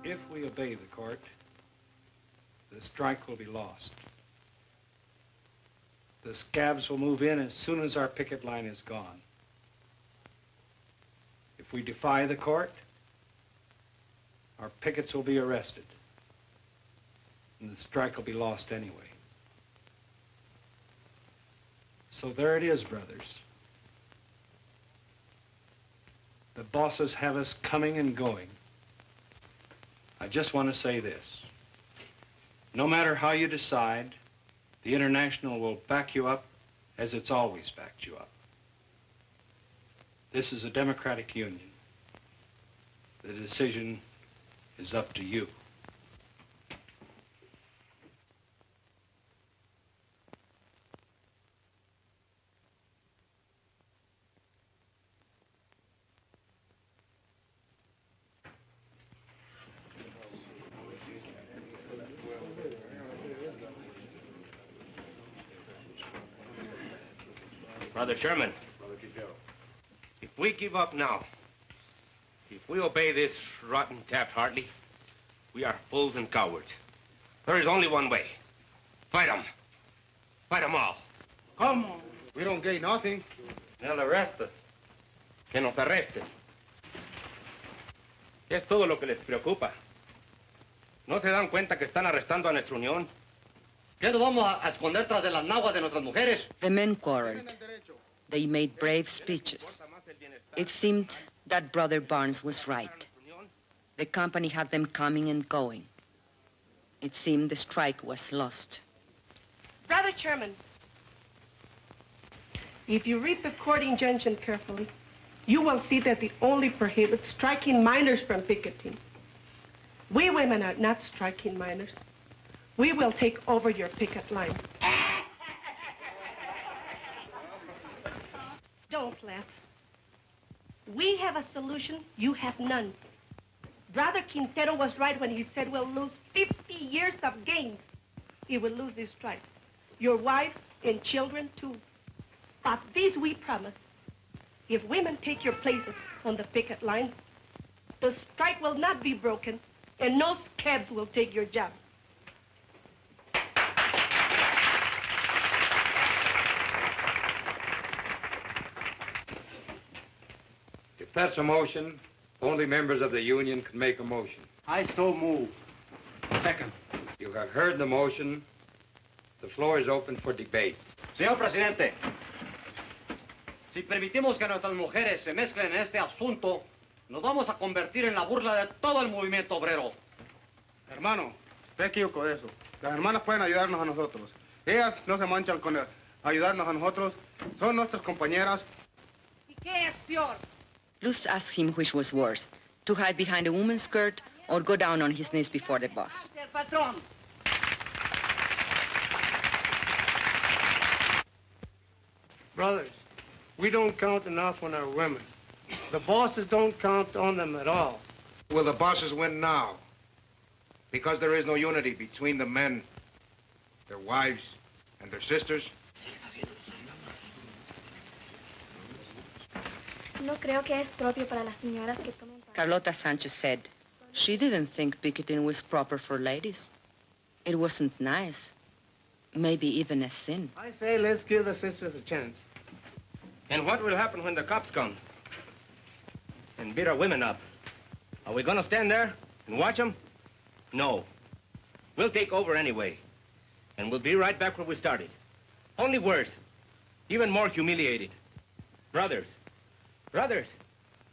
If we obey the court, the strike will be lost. The scabs will move in as soon as our picket line is gone. If we defy the court, our pickets will be arrested, and the strike will be lost anyway. So there it is, brothers. The bosses have us coming and going. I just want to say this. No matter how you decide, the International will back you up as it's always backed you up. This is a democratic union. The decision is up to you. Brother Sherman, if we give up now, if we obey this rotten Taft-Hartley, we are fools and cowards. There is only one way. Fight them. Fight them all. Come on. We don't gain nothing. They'll arrest us. Que nos arresten. Es todo lo que les preocupa. ¿No se dan cuenta que están arrestando a nuestra unión? ¿Qué nos vamos a esconder tras de las naguas de nuestras mujeres? The men quarreled. They made brave speeches. It seemed that Brother Barnes was right. The company had them coming and going. It seemed the strike was lost. Brother Chairman, if you read the court injunction carefully, you will see that it only prohibits striking minors from picketing. We women are not striking minors. We will take over your picket line. Don't laugh. We have a solution, you have none. Brother Quintero was right when he said we'll lose 50 years of gains. He will lose this strike. Your wives and children, too. But this we promise. If women take your places on the picket line, the strike will not be broken, and no scabs will take your jobs. If that's a motion, only members of the union can make a motion. I so move. Second. You have heard the motion. The floor is open for debate. Señor Presidente, si permitimos que nuestras mujeres se mezclen en este asunto, nos vamos a convertir en la burla de todo el movimiento obrero. Hermano, te equivoco de eso. Las hermanas pueden ayudarnos a nosotros. Ellas no se manchan con ayudarnos a nosotros. Son nuestras compañeras. ¿Y qué es peor? Luz asked him which was worse, to hide behind a woman's skirt or go down on his knees before the boss. Brothers, we don't count enough on our women. The bosses don't count on them at all. Will the bosses win now? Because there is no unity between the men, their wives, and their sisters? No creo que es propio para las señoras que tomen parte. Carlota Sanchez said she didn't think picketing was proper for ladies. It wasn't nice. Maybe even a sin. I say let's give the sisters a chance. And what will happen when the cops come and beat our women up? Are we gonna stand there and watch them? No. We'll take over anyway. And we'll be right back where we started. Only worse. Even more humiliated. Brothers,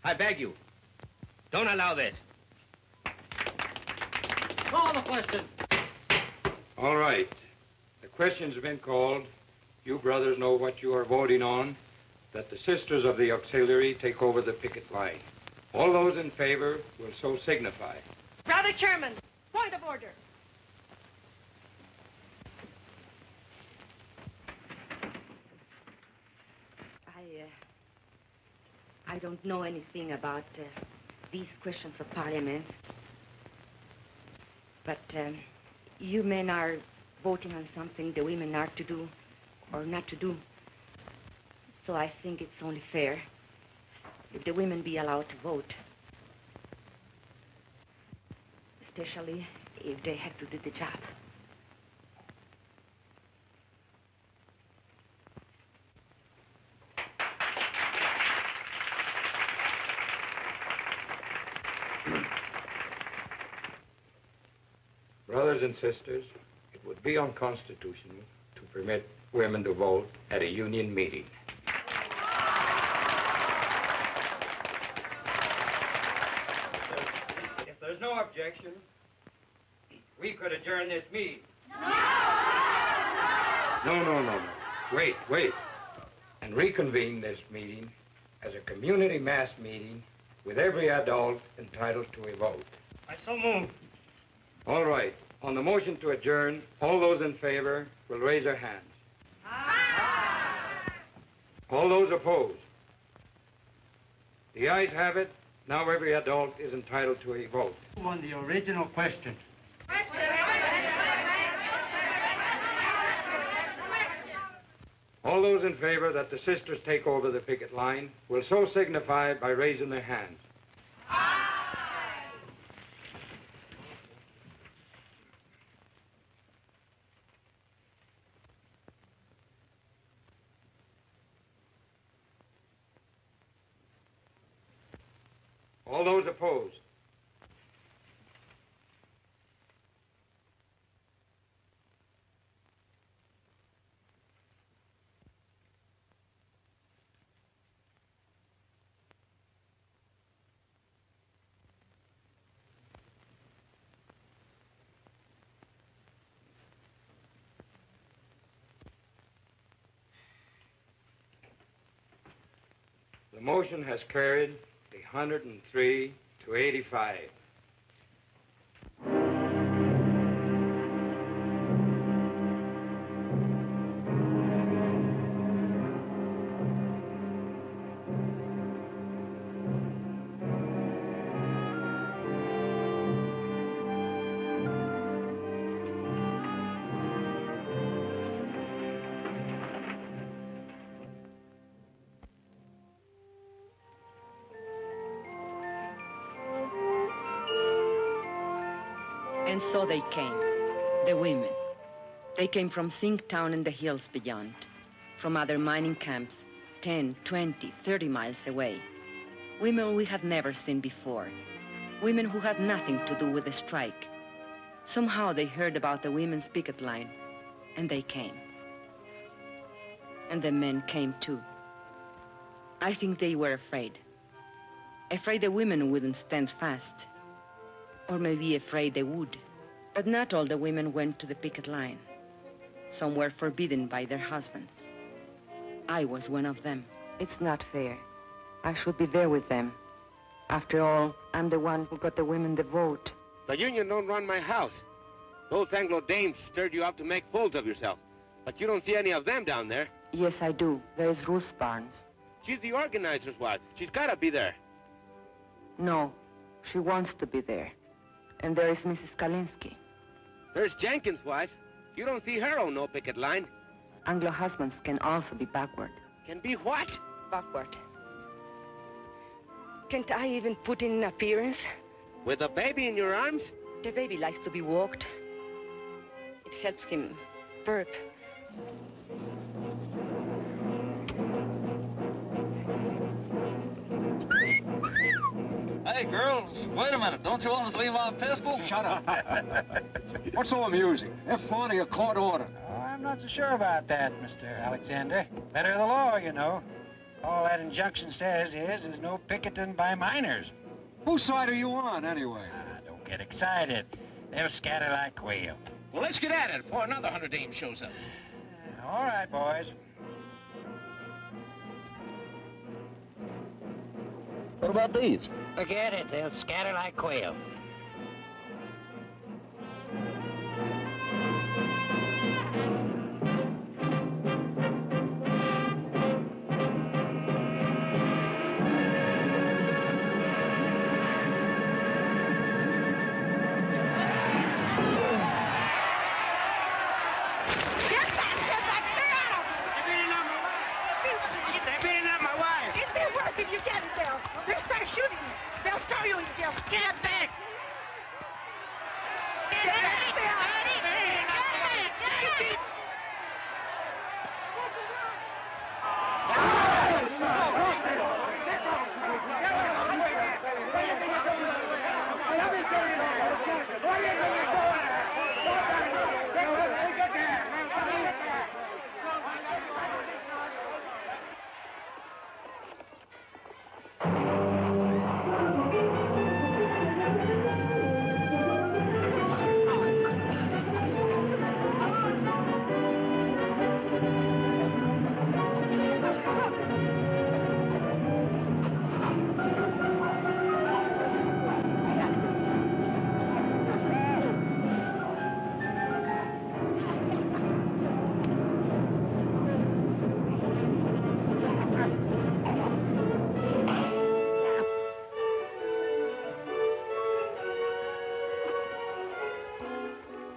I beg you, don't allow this. Call the question. All right. The question's been called. You brothers know what you are voting on, that the sisters of the auxiliary take over the picket line. All those in favor will so signify. Brother Chairman, point of order. I don't know anything about these questions of parliament. But you men are voting on something the women are to do or not to do. So I think it's only fair if the women be allowed to vote. Especially if they have to do the job. Brothers and sisters, it would be unconstitutional to permit women to vote at a union meeting. If there's no objection, we could adjourn this meeting. No. Wait. And reconvene this meeting as a community mass meeting with every adult entitled to a vote. I so move. All right. On the motion to adjourn, all those in favor will raise their hands. Aye. All those opposed? The ayes have it. Now every adult is entitled to a vote. On the original question. All those in favor that the sisters take over the picket line will so signify by raising their hands. All those opposed? The motion has carried 103 to 85. And so they came, the women. They came from Zinctown and the hills beyond, from other mining camps, 10, 20, 30 miles away. Women we had never seen before. Women who had nothing to do with the strike. Somehow they heard about the women's picket line, and they came. And the men came too. I think they were afraid. Afraid the women wouldn't stand fast. Or maybe afraid they would. But not all the women went to the picket line. Some were forbidden by their husbands. I was one of them. It's not fair. I should be there with them. After all, I'm the one who got the women the vote. The union don't run my house. Those Anglo dames stirred you up to make fools of yourself. But you don't see any of them down there. Yes, I do. There's Ruth Barnes. She's the organizer's wife. She's gotta be there. No, she wants to be there. And there is Mrs. Kalinsky. There's Jenkins' wife. You don't see her on no picket line. Anglo husbands can also be backward. Can be what? Backward. Can't I even put in an appearance? With a baby in your arms? The baby likes to be walked. It helps him burp. Hey, girls, wait a minute. Don't you want us to leave our pistol? Shut up. What's so amusing? They're flaunting a court order. Oh, I'm not so sure about that, Mr. Alexander. Better the law, you know. All that injunction says is there's no picketing by miners. Whose side are you on, anyway? Don't get excited. They'll scatter like quail. Well, let's get at it before another 100 dames shows up. All right, boys. What about these? Forget it. They'll scatter like quail. If you get it, they'll start shooting you. They'll throw you in jail. Get back! Get back!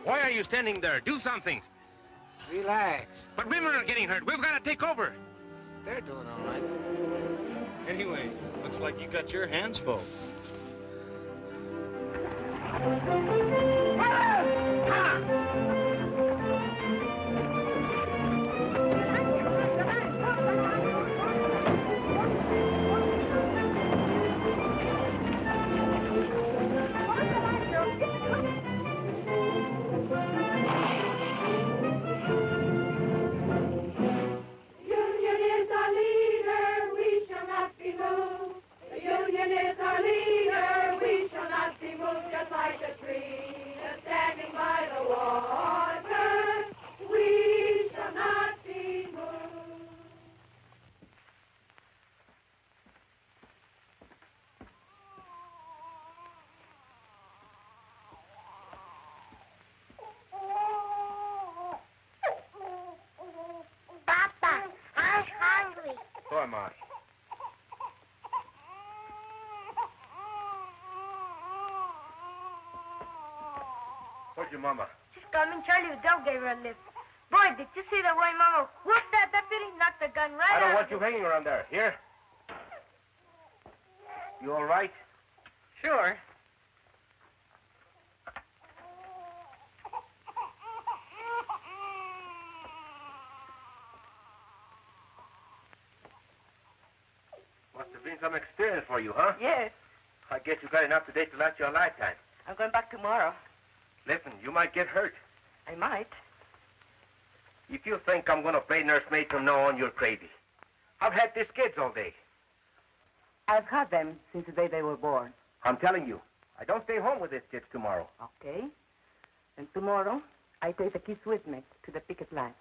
Why are you standing there? Do something. Relax. But women are getting hurt. We've got to take over. They're doing all right. Anyway, looks like you got your hands full. So am I. Where's your mama? She's coming. Charlie the dog gave her a lift. Boy, did you see the way Mama whooped that deputy? Knocked the gun right I don't out want of you his- hanging around there. Here? You all right? Sure. Must have been some experience for you, huh? Yes. I guess you got enough today to last you a lifetime. I'm going back tomorrow. Listen, you might get hurt. I might. If you think I'm going to play nursemaid from now on, you're crazy. I've had these kids all day. I've had them since the day they were born. I'm telling you, I don't stay home with these kids tomorrow. Okay. And tomorrow, I take the kids with me to the picket line.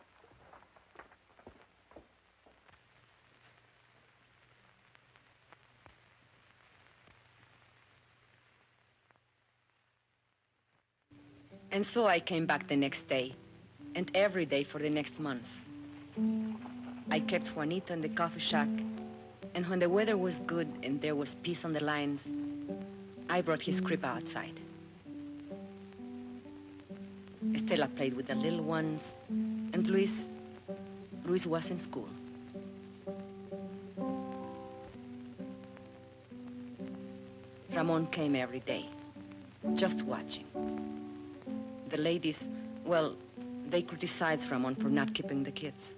And so I came back the next day, and every day for the next month. I kept Juanito in the coffee shack, and when the weather was good and there was peace on the lines, I brought his crib outside. Estela played with the little ones, and Luis was in school. Ramon came every day, just watching. The ladies, well, they criticized Ramon for not keeping the kids.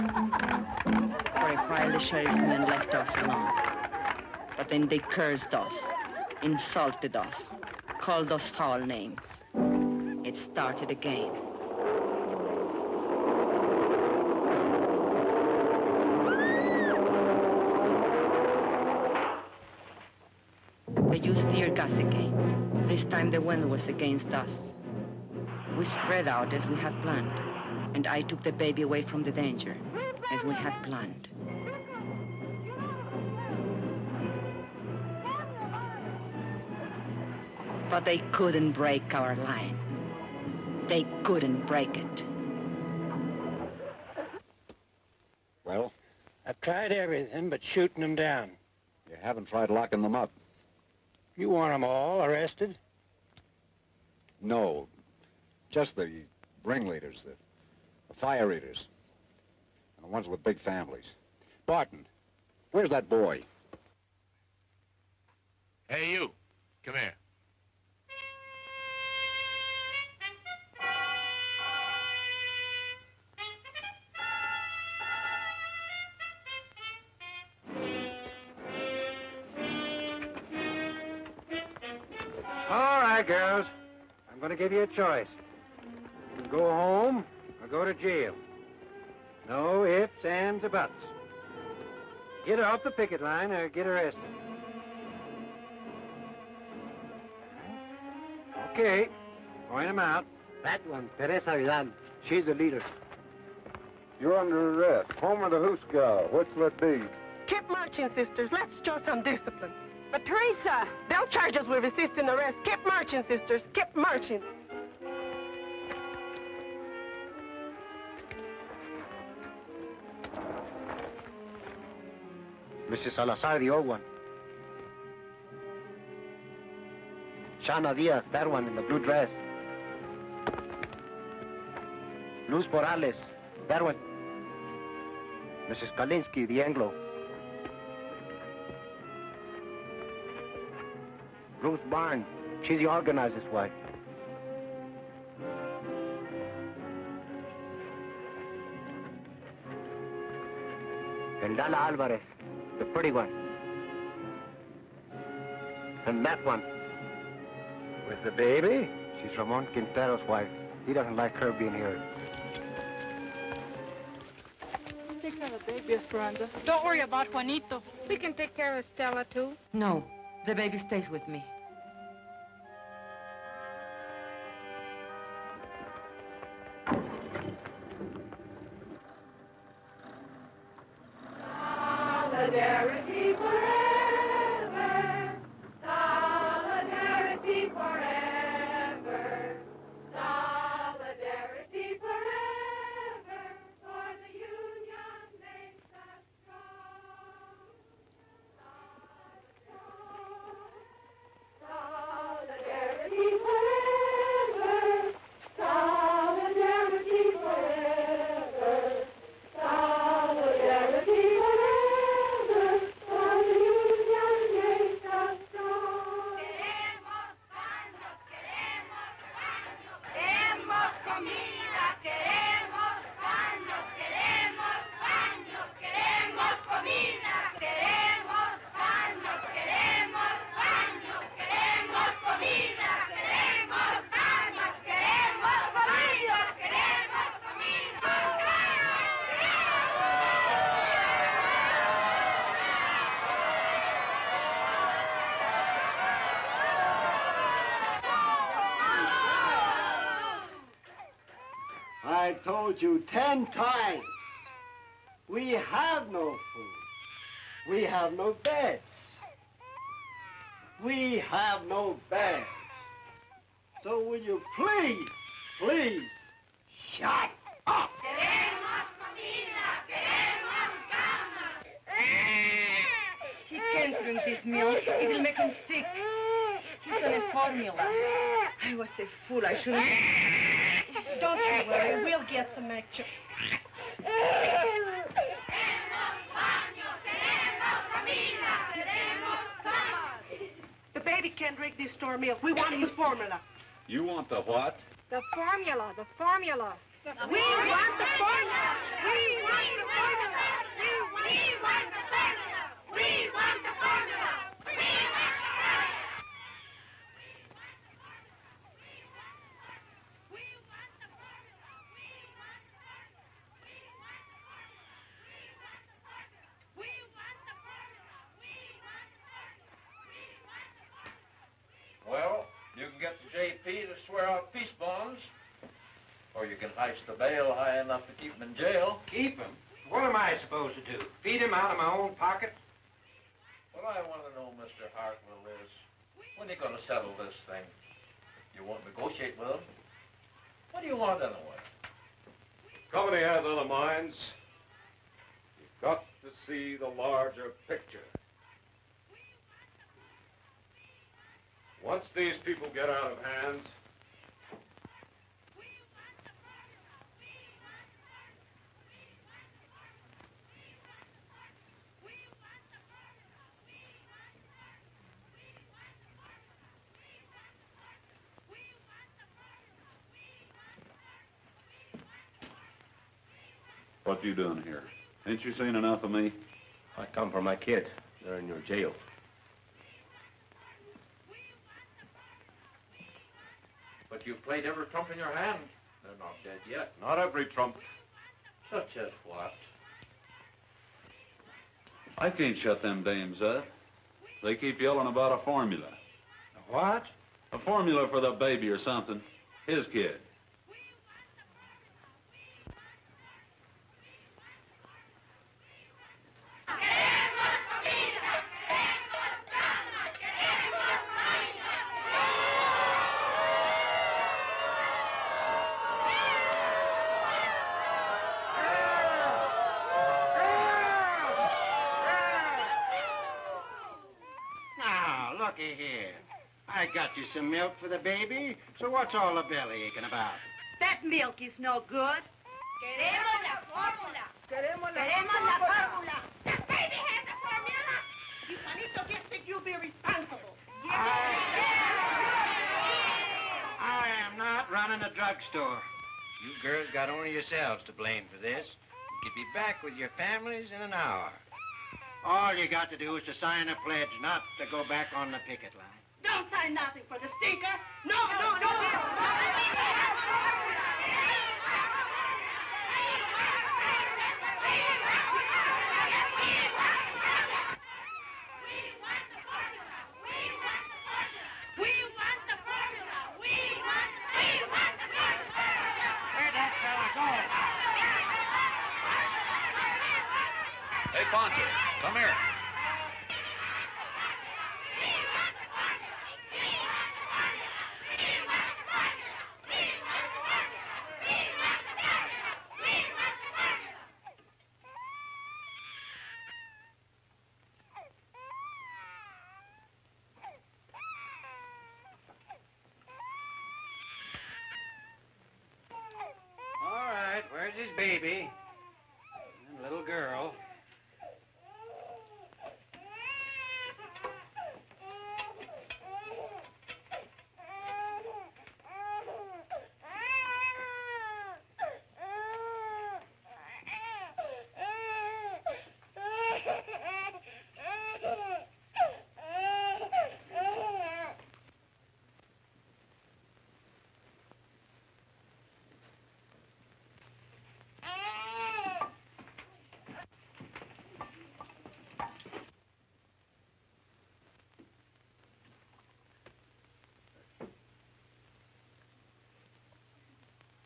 For a while, the sheriff's men left us alone. But then they cursed us, insulted us, called us foul names. It started again. They used tear gas again. This time the wind was against us. We spread out as we had planned, and I took the baby away from the danger, as we had planned. But they couldn't break our line. They couldn't break it. Well? I've tried everything but shooting them down. You haven't tried locking them up. You want them all arrested? No, just the ringleaders, the fire eaters, and the ones with big families. Barton, where's that boy? Hey, you. Come here. All right, girls. I'm going to give you a choice. You can go home or go to jail. No ifs, ands, or buts. Get off the picket line or get arrested. Okay. Point them out. That one, Teresa Vidal. She's the leader. You're under arrest. Home or the Hoosegow? Which will it be? Keep marching, sisters. Let's show some discipline. But Teresa, they'll charge us with resisting arrest. Keep marching, sisters. Keep marching. Mrs. Salazar, the old one. Shana Diaz, that one in the blue dress. Luz Morales, that one. Mrs. Kalinsky, the Anglo. Ruth Barn, she's the organizer's wife. And Lala Alvarez, the pretty one. And that one, with the baby, she's Ramon Quintero's wife. He doesn't like her being here. Take care of the baby, Esperanza. Don't worry about Juanito. We can take care of Stella, too. No, the baby stays with me. Solidarity forever. Solidarity forever. Solidarity forever. For the union makes us strong. Solidarity forever. Solidarity forever. Solidarity forever. For the union makes us strong. Queremos baños, queremos baños. Queremos comida, queremos baños, queremos baños, queremos comida, queremos baños, queremos baños, queremos comida, queremos baños, queremos comida, queremos comida. I told you 10 times. We have no food. We have no beds. We have no bags. So will you please, shut up? Queremos comida, queremos cama. He can't drink this milk. It will make him sick. He's on a formula. I was a fool. I shouldn't... Don't you worry. We'll get some action. The baby can't drink this store milk. We want his formula. You want the what? The formula, the formula. We want the formula. We want the formula. We want the formula. We want the formula. We want the formula. Well, you can get the JP to swear out peace bonds, or you can heist the bail high enough to keep him in jail. Keep him? What am I supposed to do? Feed him out of my own pocket? What I want to know, Mr. Hartwell, is when are you going to settle this thing? You won't negotiate with him? What do you want anyway? Company has other minds. You've got to see the larger picture. Once these people get out of hands, what you doing here? Ain't you seen enough of me? I come for my kids. They're in your jail. But you've played every trump in your hand. They're not dead yet. Not every trump. Such as what? I can't shut them dames up. They keep yelling about a formula. A what? A formula for the baby or something. His kid. here. I got you some milk for the baby, so what's all the belly aching about? That milk is no good. Queremos la fórmula. Queremos la fórmula. The baby has a formula. You Juanito just think you'll be responsible. I am not running a drugstore. You girls got only yourselves to blame for this. You could be back with your families in an hour. All you got to do is to sign a pledge not to go back on the picket line. Don't sign nothing for the stinker. No. Hey, Poncho, come here. All right, where's his baby? And little girl.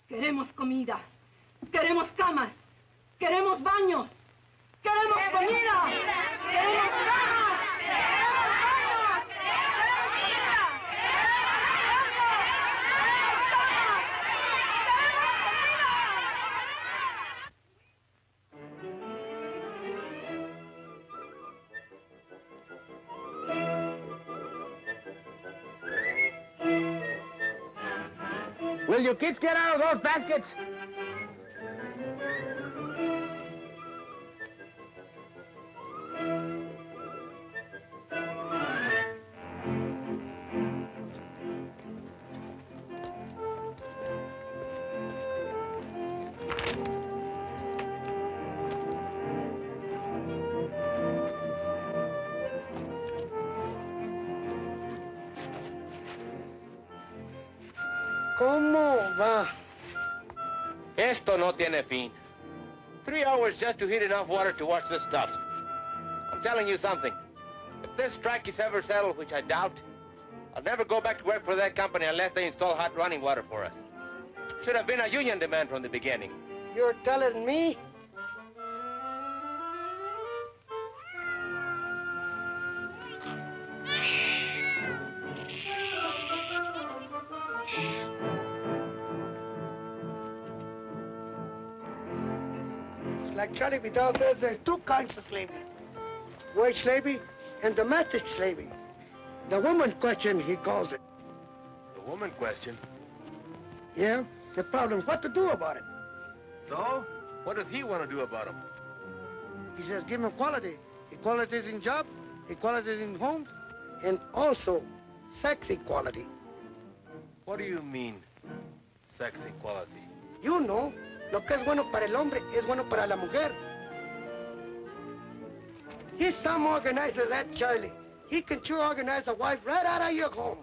Queremos comida. Queremos camas. Queremos baños. Queremos comida. Queremos camas. Queremos baños. Will you kids get out of those baskets? ¿Cómo va? Esto no tiene fin. 3 hours just to heat enough water to wash the stuff. I'm telling you something. If this strike is ever settled, which I doubt, I'll never go back to work for that company unless they install hot running water for us. Should have been a union demand from the beginning. You're telling me? Like Charlie Vidal says, there's two kinds of slavery. Wage slavery and domestic slavery. The woman question, he calls it. The woman question? Yeah, the problem is what to do about it. So? What does he want to do about them? He says give them equality. Equality in job, equality in homes, and also sex equality. What do you mean, sex equality? You know, lo que es bueno para el hombre es bueno para la mujer. He's some organizer, that Charlie. He can sure organize a wife right out of your home.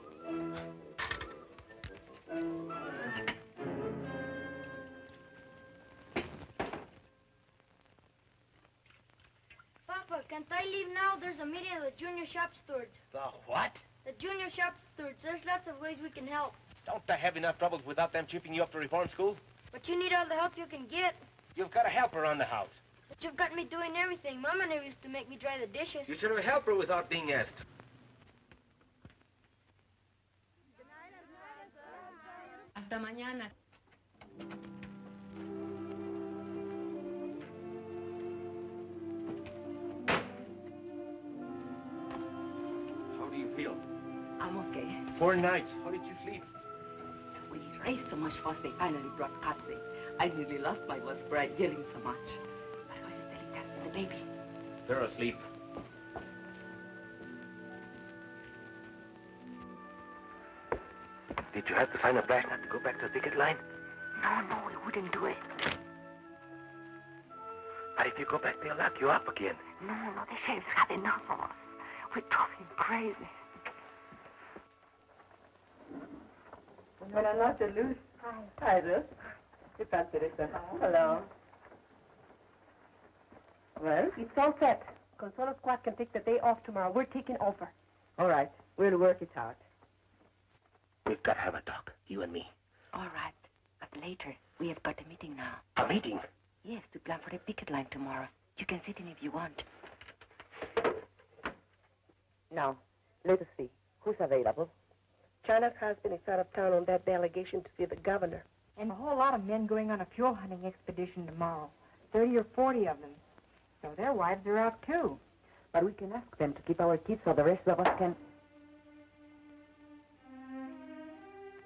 Papa, can't I leave now? There's a meeting of the junior shop stewards. The what? The junior shop stewards. There's lots of ways we can help. Don't I have enough troubles without them shipping you up to reform school? But you need all the help you can get. You've got a helper around the house. But you've got me doing everything. Mama never used to make me dry the dishes. You should have helped her without being asked. Hasta mañana. How do you feel? 4 nights. How did you sleep? We raised so much fuss, they finally brought cuts in. I nearly lost my voice for yelling so much. But I was just telling that to the baby. They're asleep. Did you have to find a blast nut to go back to the picket line? No, we wouldn't do it. But if you go back, they'll lock you up again. No, the sheriff's had enough of us. We drove him crazy. Buenas noches, Luz. Hi, Ruth. ¿Qué tal, Teresa? Hello. Well? It's all set. Consuelo Squad can take the day off tomorrow. We're taking over. All right. We'll work it out. We've got to have a talk, you and me. All right. But later, we have got a meeting now. A meeting? Yes, to plan for the picket line tomorrow. You can sit in if you want. Now, let us see. Who's available? China's husband is out of town on that delegation to see the governor. And a whole lot of men going on a fuel hunting expedition tomorrow. 30 or 40 of them. So their wives are out too. But we can ask them to keep our kids so the rest of us can...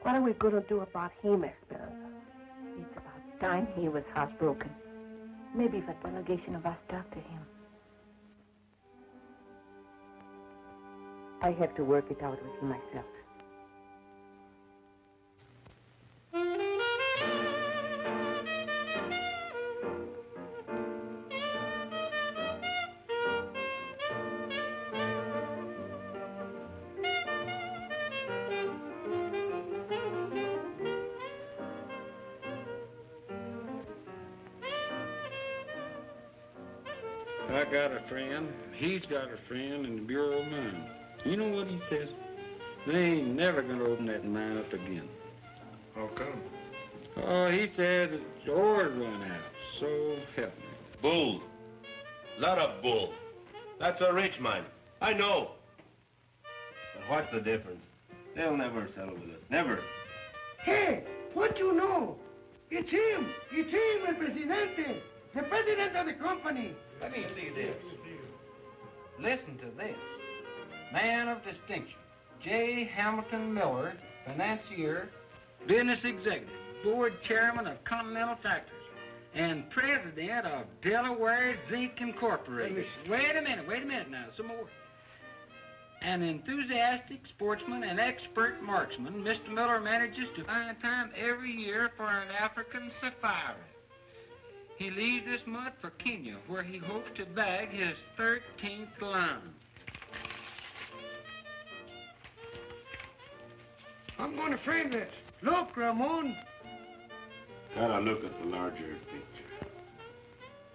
What are we going to do about him, Esperanza? It's about time he was housebroken. Maybe if a delegation of us talk to him. I have to work it out with him myself. I got a friend, he's got a friend in the Bureau of Mines. You know what he says? They ain't never gonna open that mine up again. How come? Oh, he said the ore run out, so help me. Bull. Lot of bull. That's a rich mine. I know. But what's the difference? They'll never settle with us. Never. Hey, what you know? It's him. It's him, el presidente. The president of the company. Let me see this. Listen to this. Man of distinction, J. Hamilton Miller, financier, business executive, board chairman of Continental Factors, and president of Delaware Zinc Incorporated. Wait a minute now, some more. An enthusiastic sportsman and expert marksman, Mr. Miller manages to find time every year for an African safari. He leaves this mud for Kenya, where he hopes to bag his 13th lion. I'm going to frame this. Look, Ramon. Gotta look at the larger picture.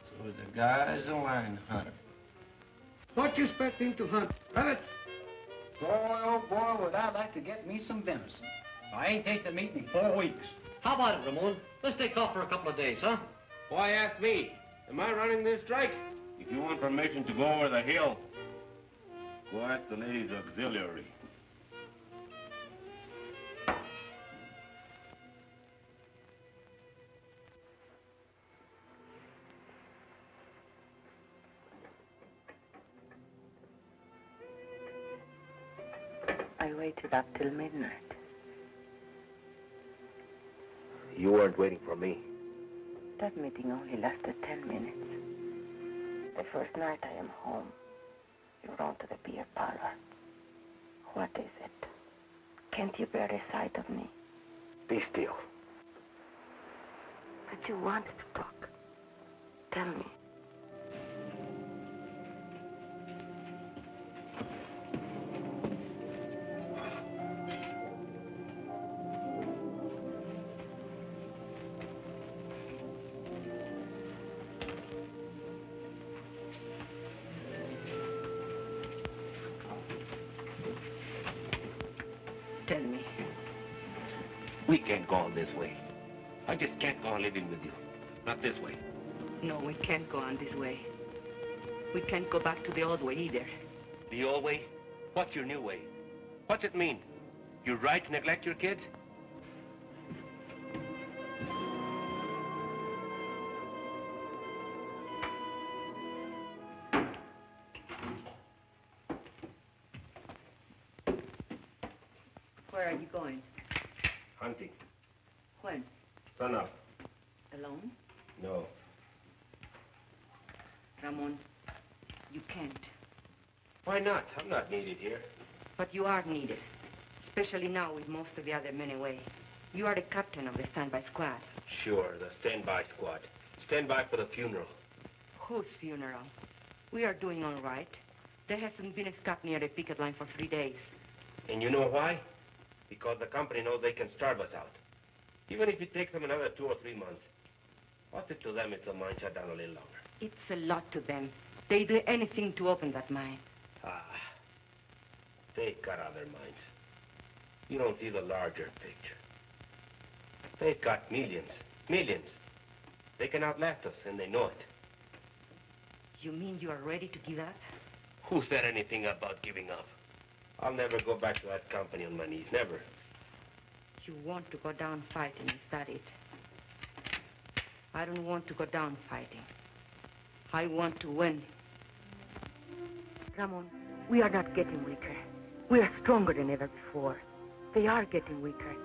So the guy's a lion hunter. What you expect him to hunt? Rabbit? Boy, oh boy, would I like to get me some venison. I ain't tasted meat in 4 weeks. How about it, Ramon? Let's take off for a couple of days, huh? Why ask me? Am I running this strike? If you want permission to go over the hill, go ask the ladies' auxiliary. I waited up till midnight. You weren't waiting for me. That meeting only lasted 10 minutes. The first night I am home, you run to the beer parlor. What is it? Can't you bear the sight of me? Be still. But you wanted to talk. Tell me. Tell me. We can't go on this way. I just can't go on living with you. Not this way. No, we can't go on this way. We can't go back to the old way either. The old way? What's your new way? What's it mean? You're right to neglect your kids? Where are you going? Hunting. When? Sun up. Alone? No. Ramon, you can't. Why not? I'm not needed here. But you are needed, especially now with most of the other men away. You are the captain of the standby squad. Sure, the standby squad. Standby for the funeral. Whose funeral? We are doing all right. There hasn't been a scuff near the picket line for 3 days. And you know why? Because the company knows they can starve us out. Even if it takes them another 2 or 3 months. What's it to them if the mine shut down a little longer? It's a lot to them. They do anything to open that mine. Ah, they've got other minds. You don't see the larger picture. They've got millions, millions. They can outlast us, and they know it. You mean you are ready to give up? Who said anything about giving up? I'll never go back to that company on my knees, never. You want to go down fighting, is that it? I don't want to go down fighting. I want to win. Ramon, we are not getting weaker. We are stronger than ever before. They are getting weaker.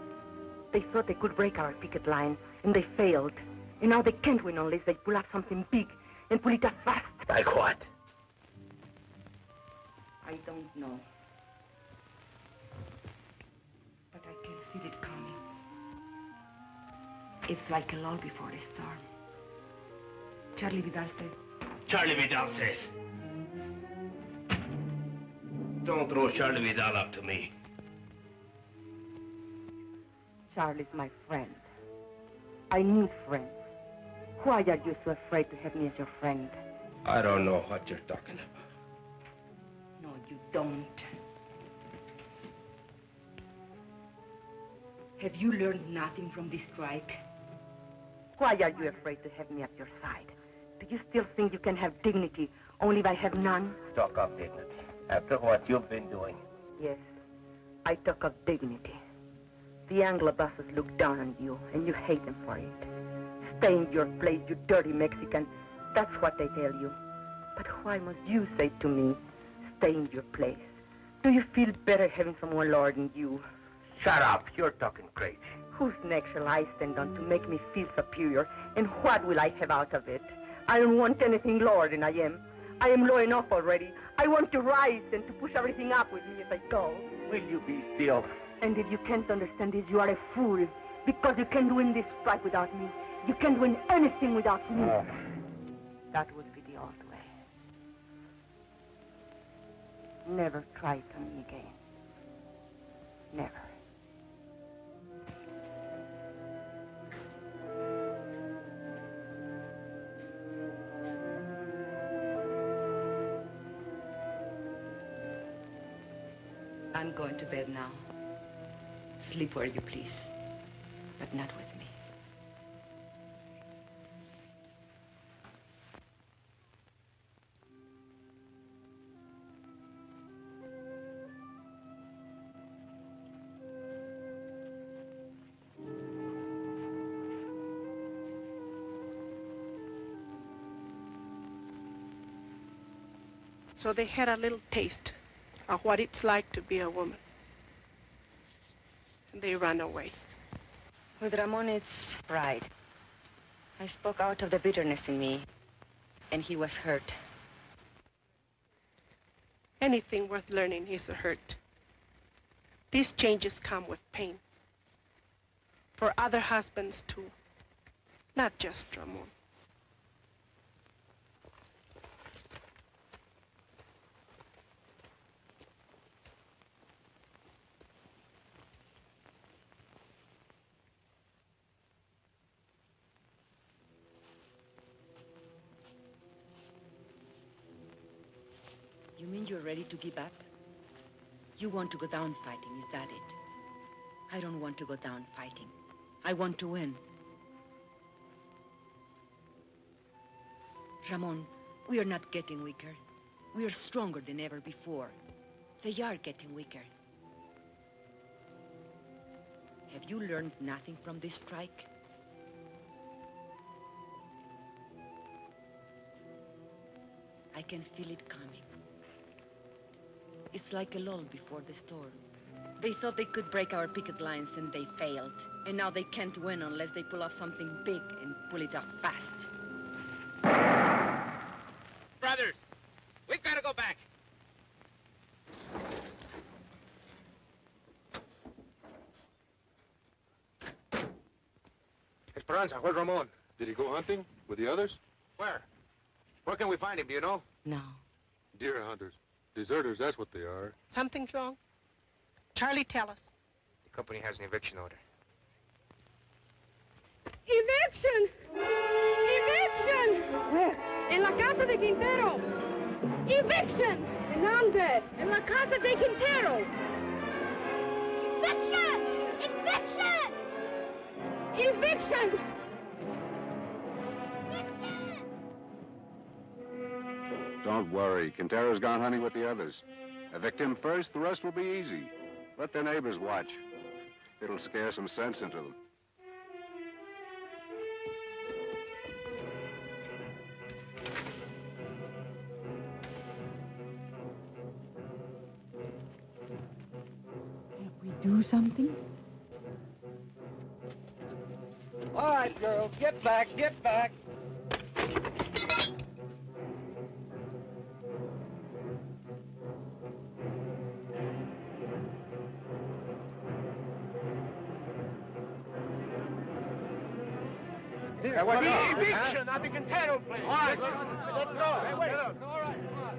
They thought they could break our picket line, and they failed. And now they can't win unless they pull up something big and pull it up fast. Like what? I don't know. But I can feel it coming. It's like a lull before a storm. Charlie Vidal says. Charlie Vidal says. Don't throw Charlie Vidal up to me. Charlie's my friend. I need friends. Why are you so afraid to have me as your friend? I don't know what you're talking about. No, you don't. Have you learned nothing from this strike? Why are you afraid to have me at your side? Do you still think you can have dignity only if I have none? Talk of dignity. After what you've been doing. Yes, I talk of dignity. The Anglo bosses look down on you, and you hate them for it. Stay in your place, you dirty Mexican. That's what they tell you. But why must you say to me, stay in your place? Do you feel better having someone lording you? Shut up. You're talking crazy. Whose neck shall I stand on to make me feel superior? And what will I have out of it? I don't want anything lower than I am. I am low enough already. I want to rise and to push everything up with me as I go. Will you be still? And if you can't understand this, you are a fool. Because you can't win this strike without me. You can't win anything without me. That would be the old way. Never try it on me again. Never. I'm going to bed now. Sleep where you please, but not with me. So they had a little taste of what it's like to be a woman. And they ran away. With Ramon, it's pride. I spoke out of the bitterness in me, and he was hurt. Anything worth learning is a hurt. These changes come with pain. For other husbands, too. Not just Ramon. You mean you're ready to give up? You want to go down fighting, is that it? I don't want to go down fighting. I want to win. Ramon, we are not getting weaker. We are stronger than ever before. They are getting weaker. Have you learned nothing from this strike? I can feel it coming. It's like a lull before the storm. They thought they could break our picket lines, and they failed. And now they can't win unless they pull off something big and pull it off fast. Brothers, we've got to go back. Esperanza, where's Ramon? Did he go hunting with the others? Where? Where can we find him, do you know? No. Deer hunters. Deserters, that's what they are. Something's wrong? Charlie, tell us. The company has an eviction order. Eviction! Eviction! Where? En la casa de Quintero. Eviction! ¿En dónde? En la casa de Quintero. Eviction! Eviction! Eviction! Don't worry. Quintero's gone hunting with the others. Evict him first, the rest will be easy. Let their neighbors watch. It'll scare some sense into them. We do something? All right, girls, get back, get back. Here, what Eviction at the Quintero place. All right, let's go. Hey, wait. All right, come on.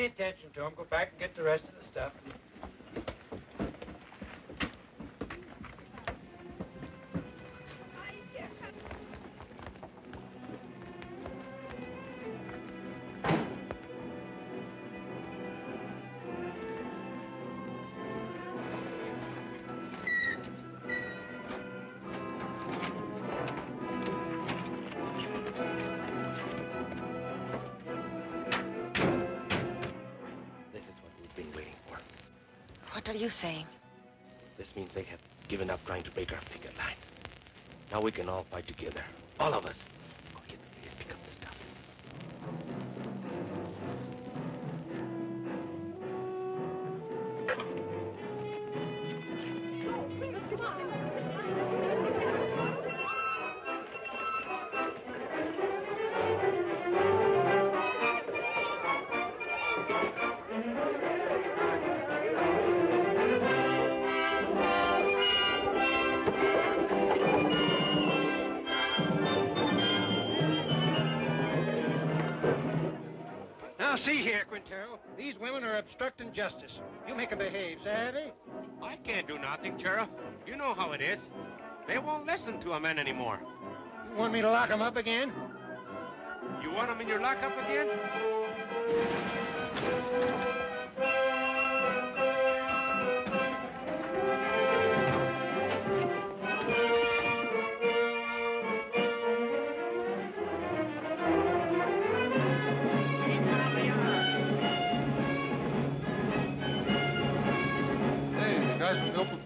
Attention to him. Go back and get the rest of the stuff. What are you saying? This means they have given up trying to break our picket line. Now we can all fight together. All of us. Go get the and pick up the stuff. Now, see here, Quintero. These women are obstructing justice. You make them behave, savvy? I can't do nothing, Sheriff. You know how it is. They won't listen to a man anymore. You want me to lock them up again? You want them in your lockup again?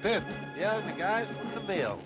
Pit. Yeah, the guys from the mill.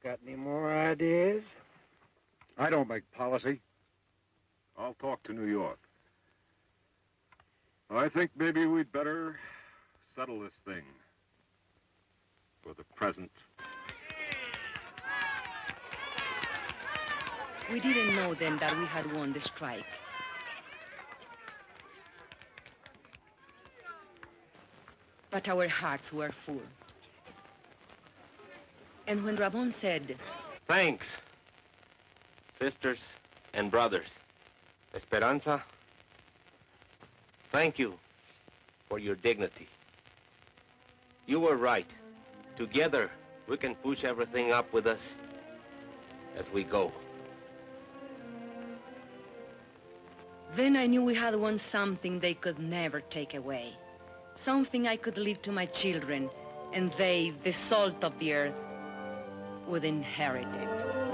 Got any more ideas? I don't make policy. I'll talk to New York. I think maybe we'd better settle this thing for the present. We didn't know then that we had won the strike. But our hearts were full. And when Ramon said, Thanks, sisters and brothers. Esperanza, thank you for your dignity. You were right. Together, we can push everything up with us as we go. Then I knew we had won something they could never take away. Something I could leave to my children, and they, the salt of the earth, would inherit it.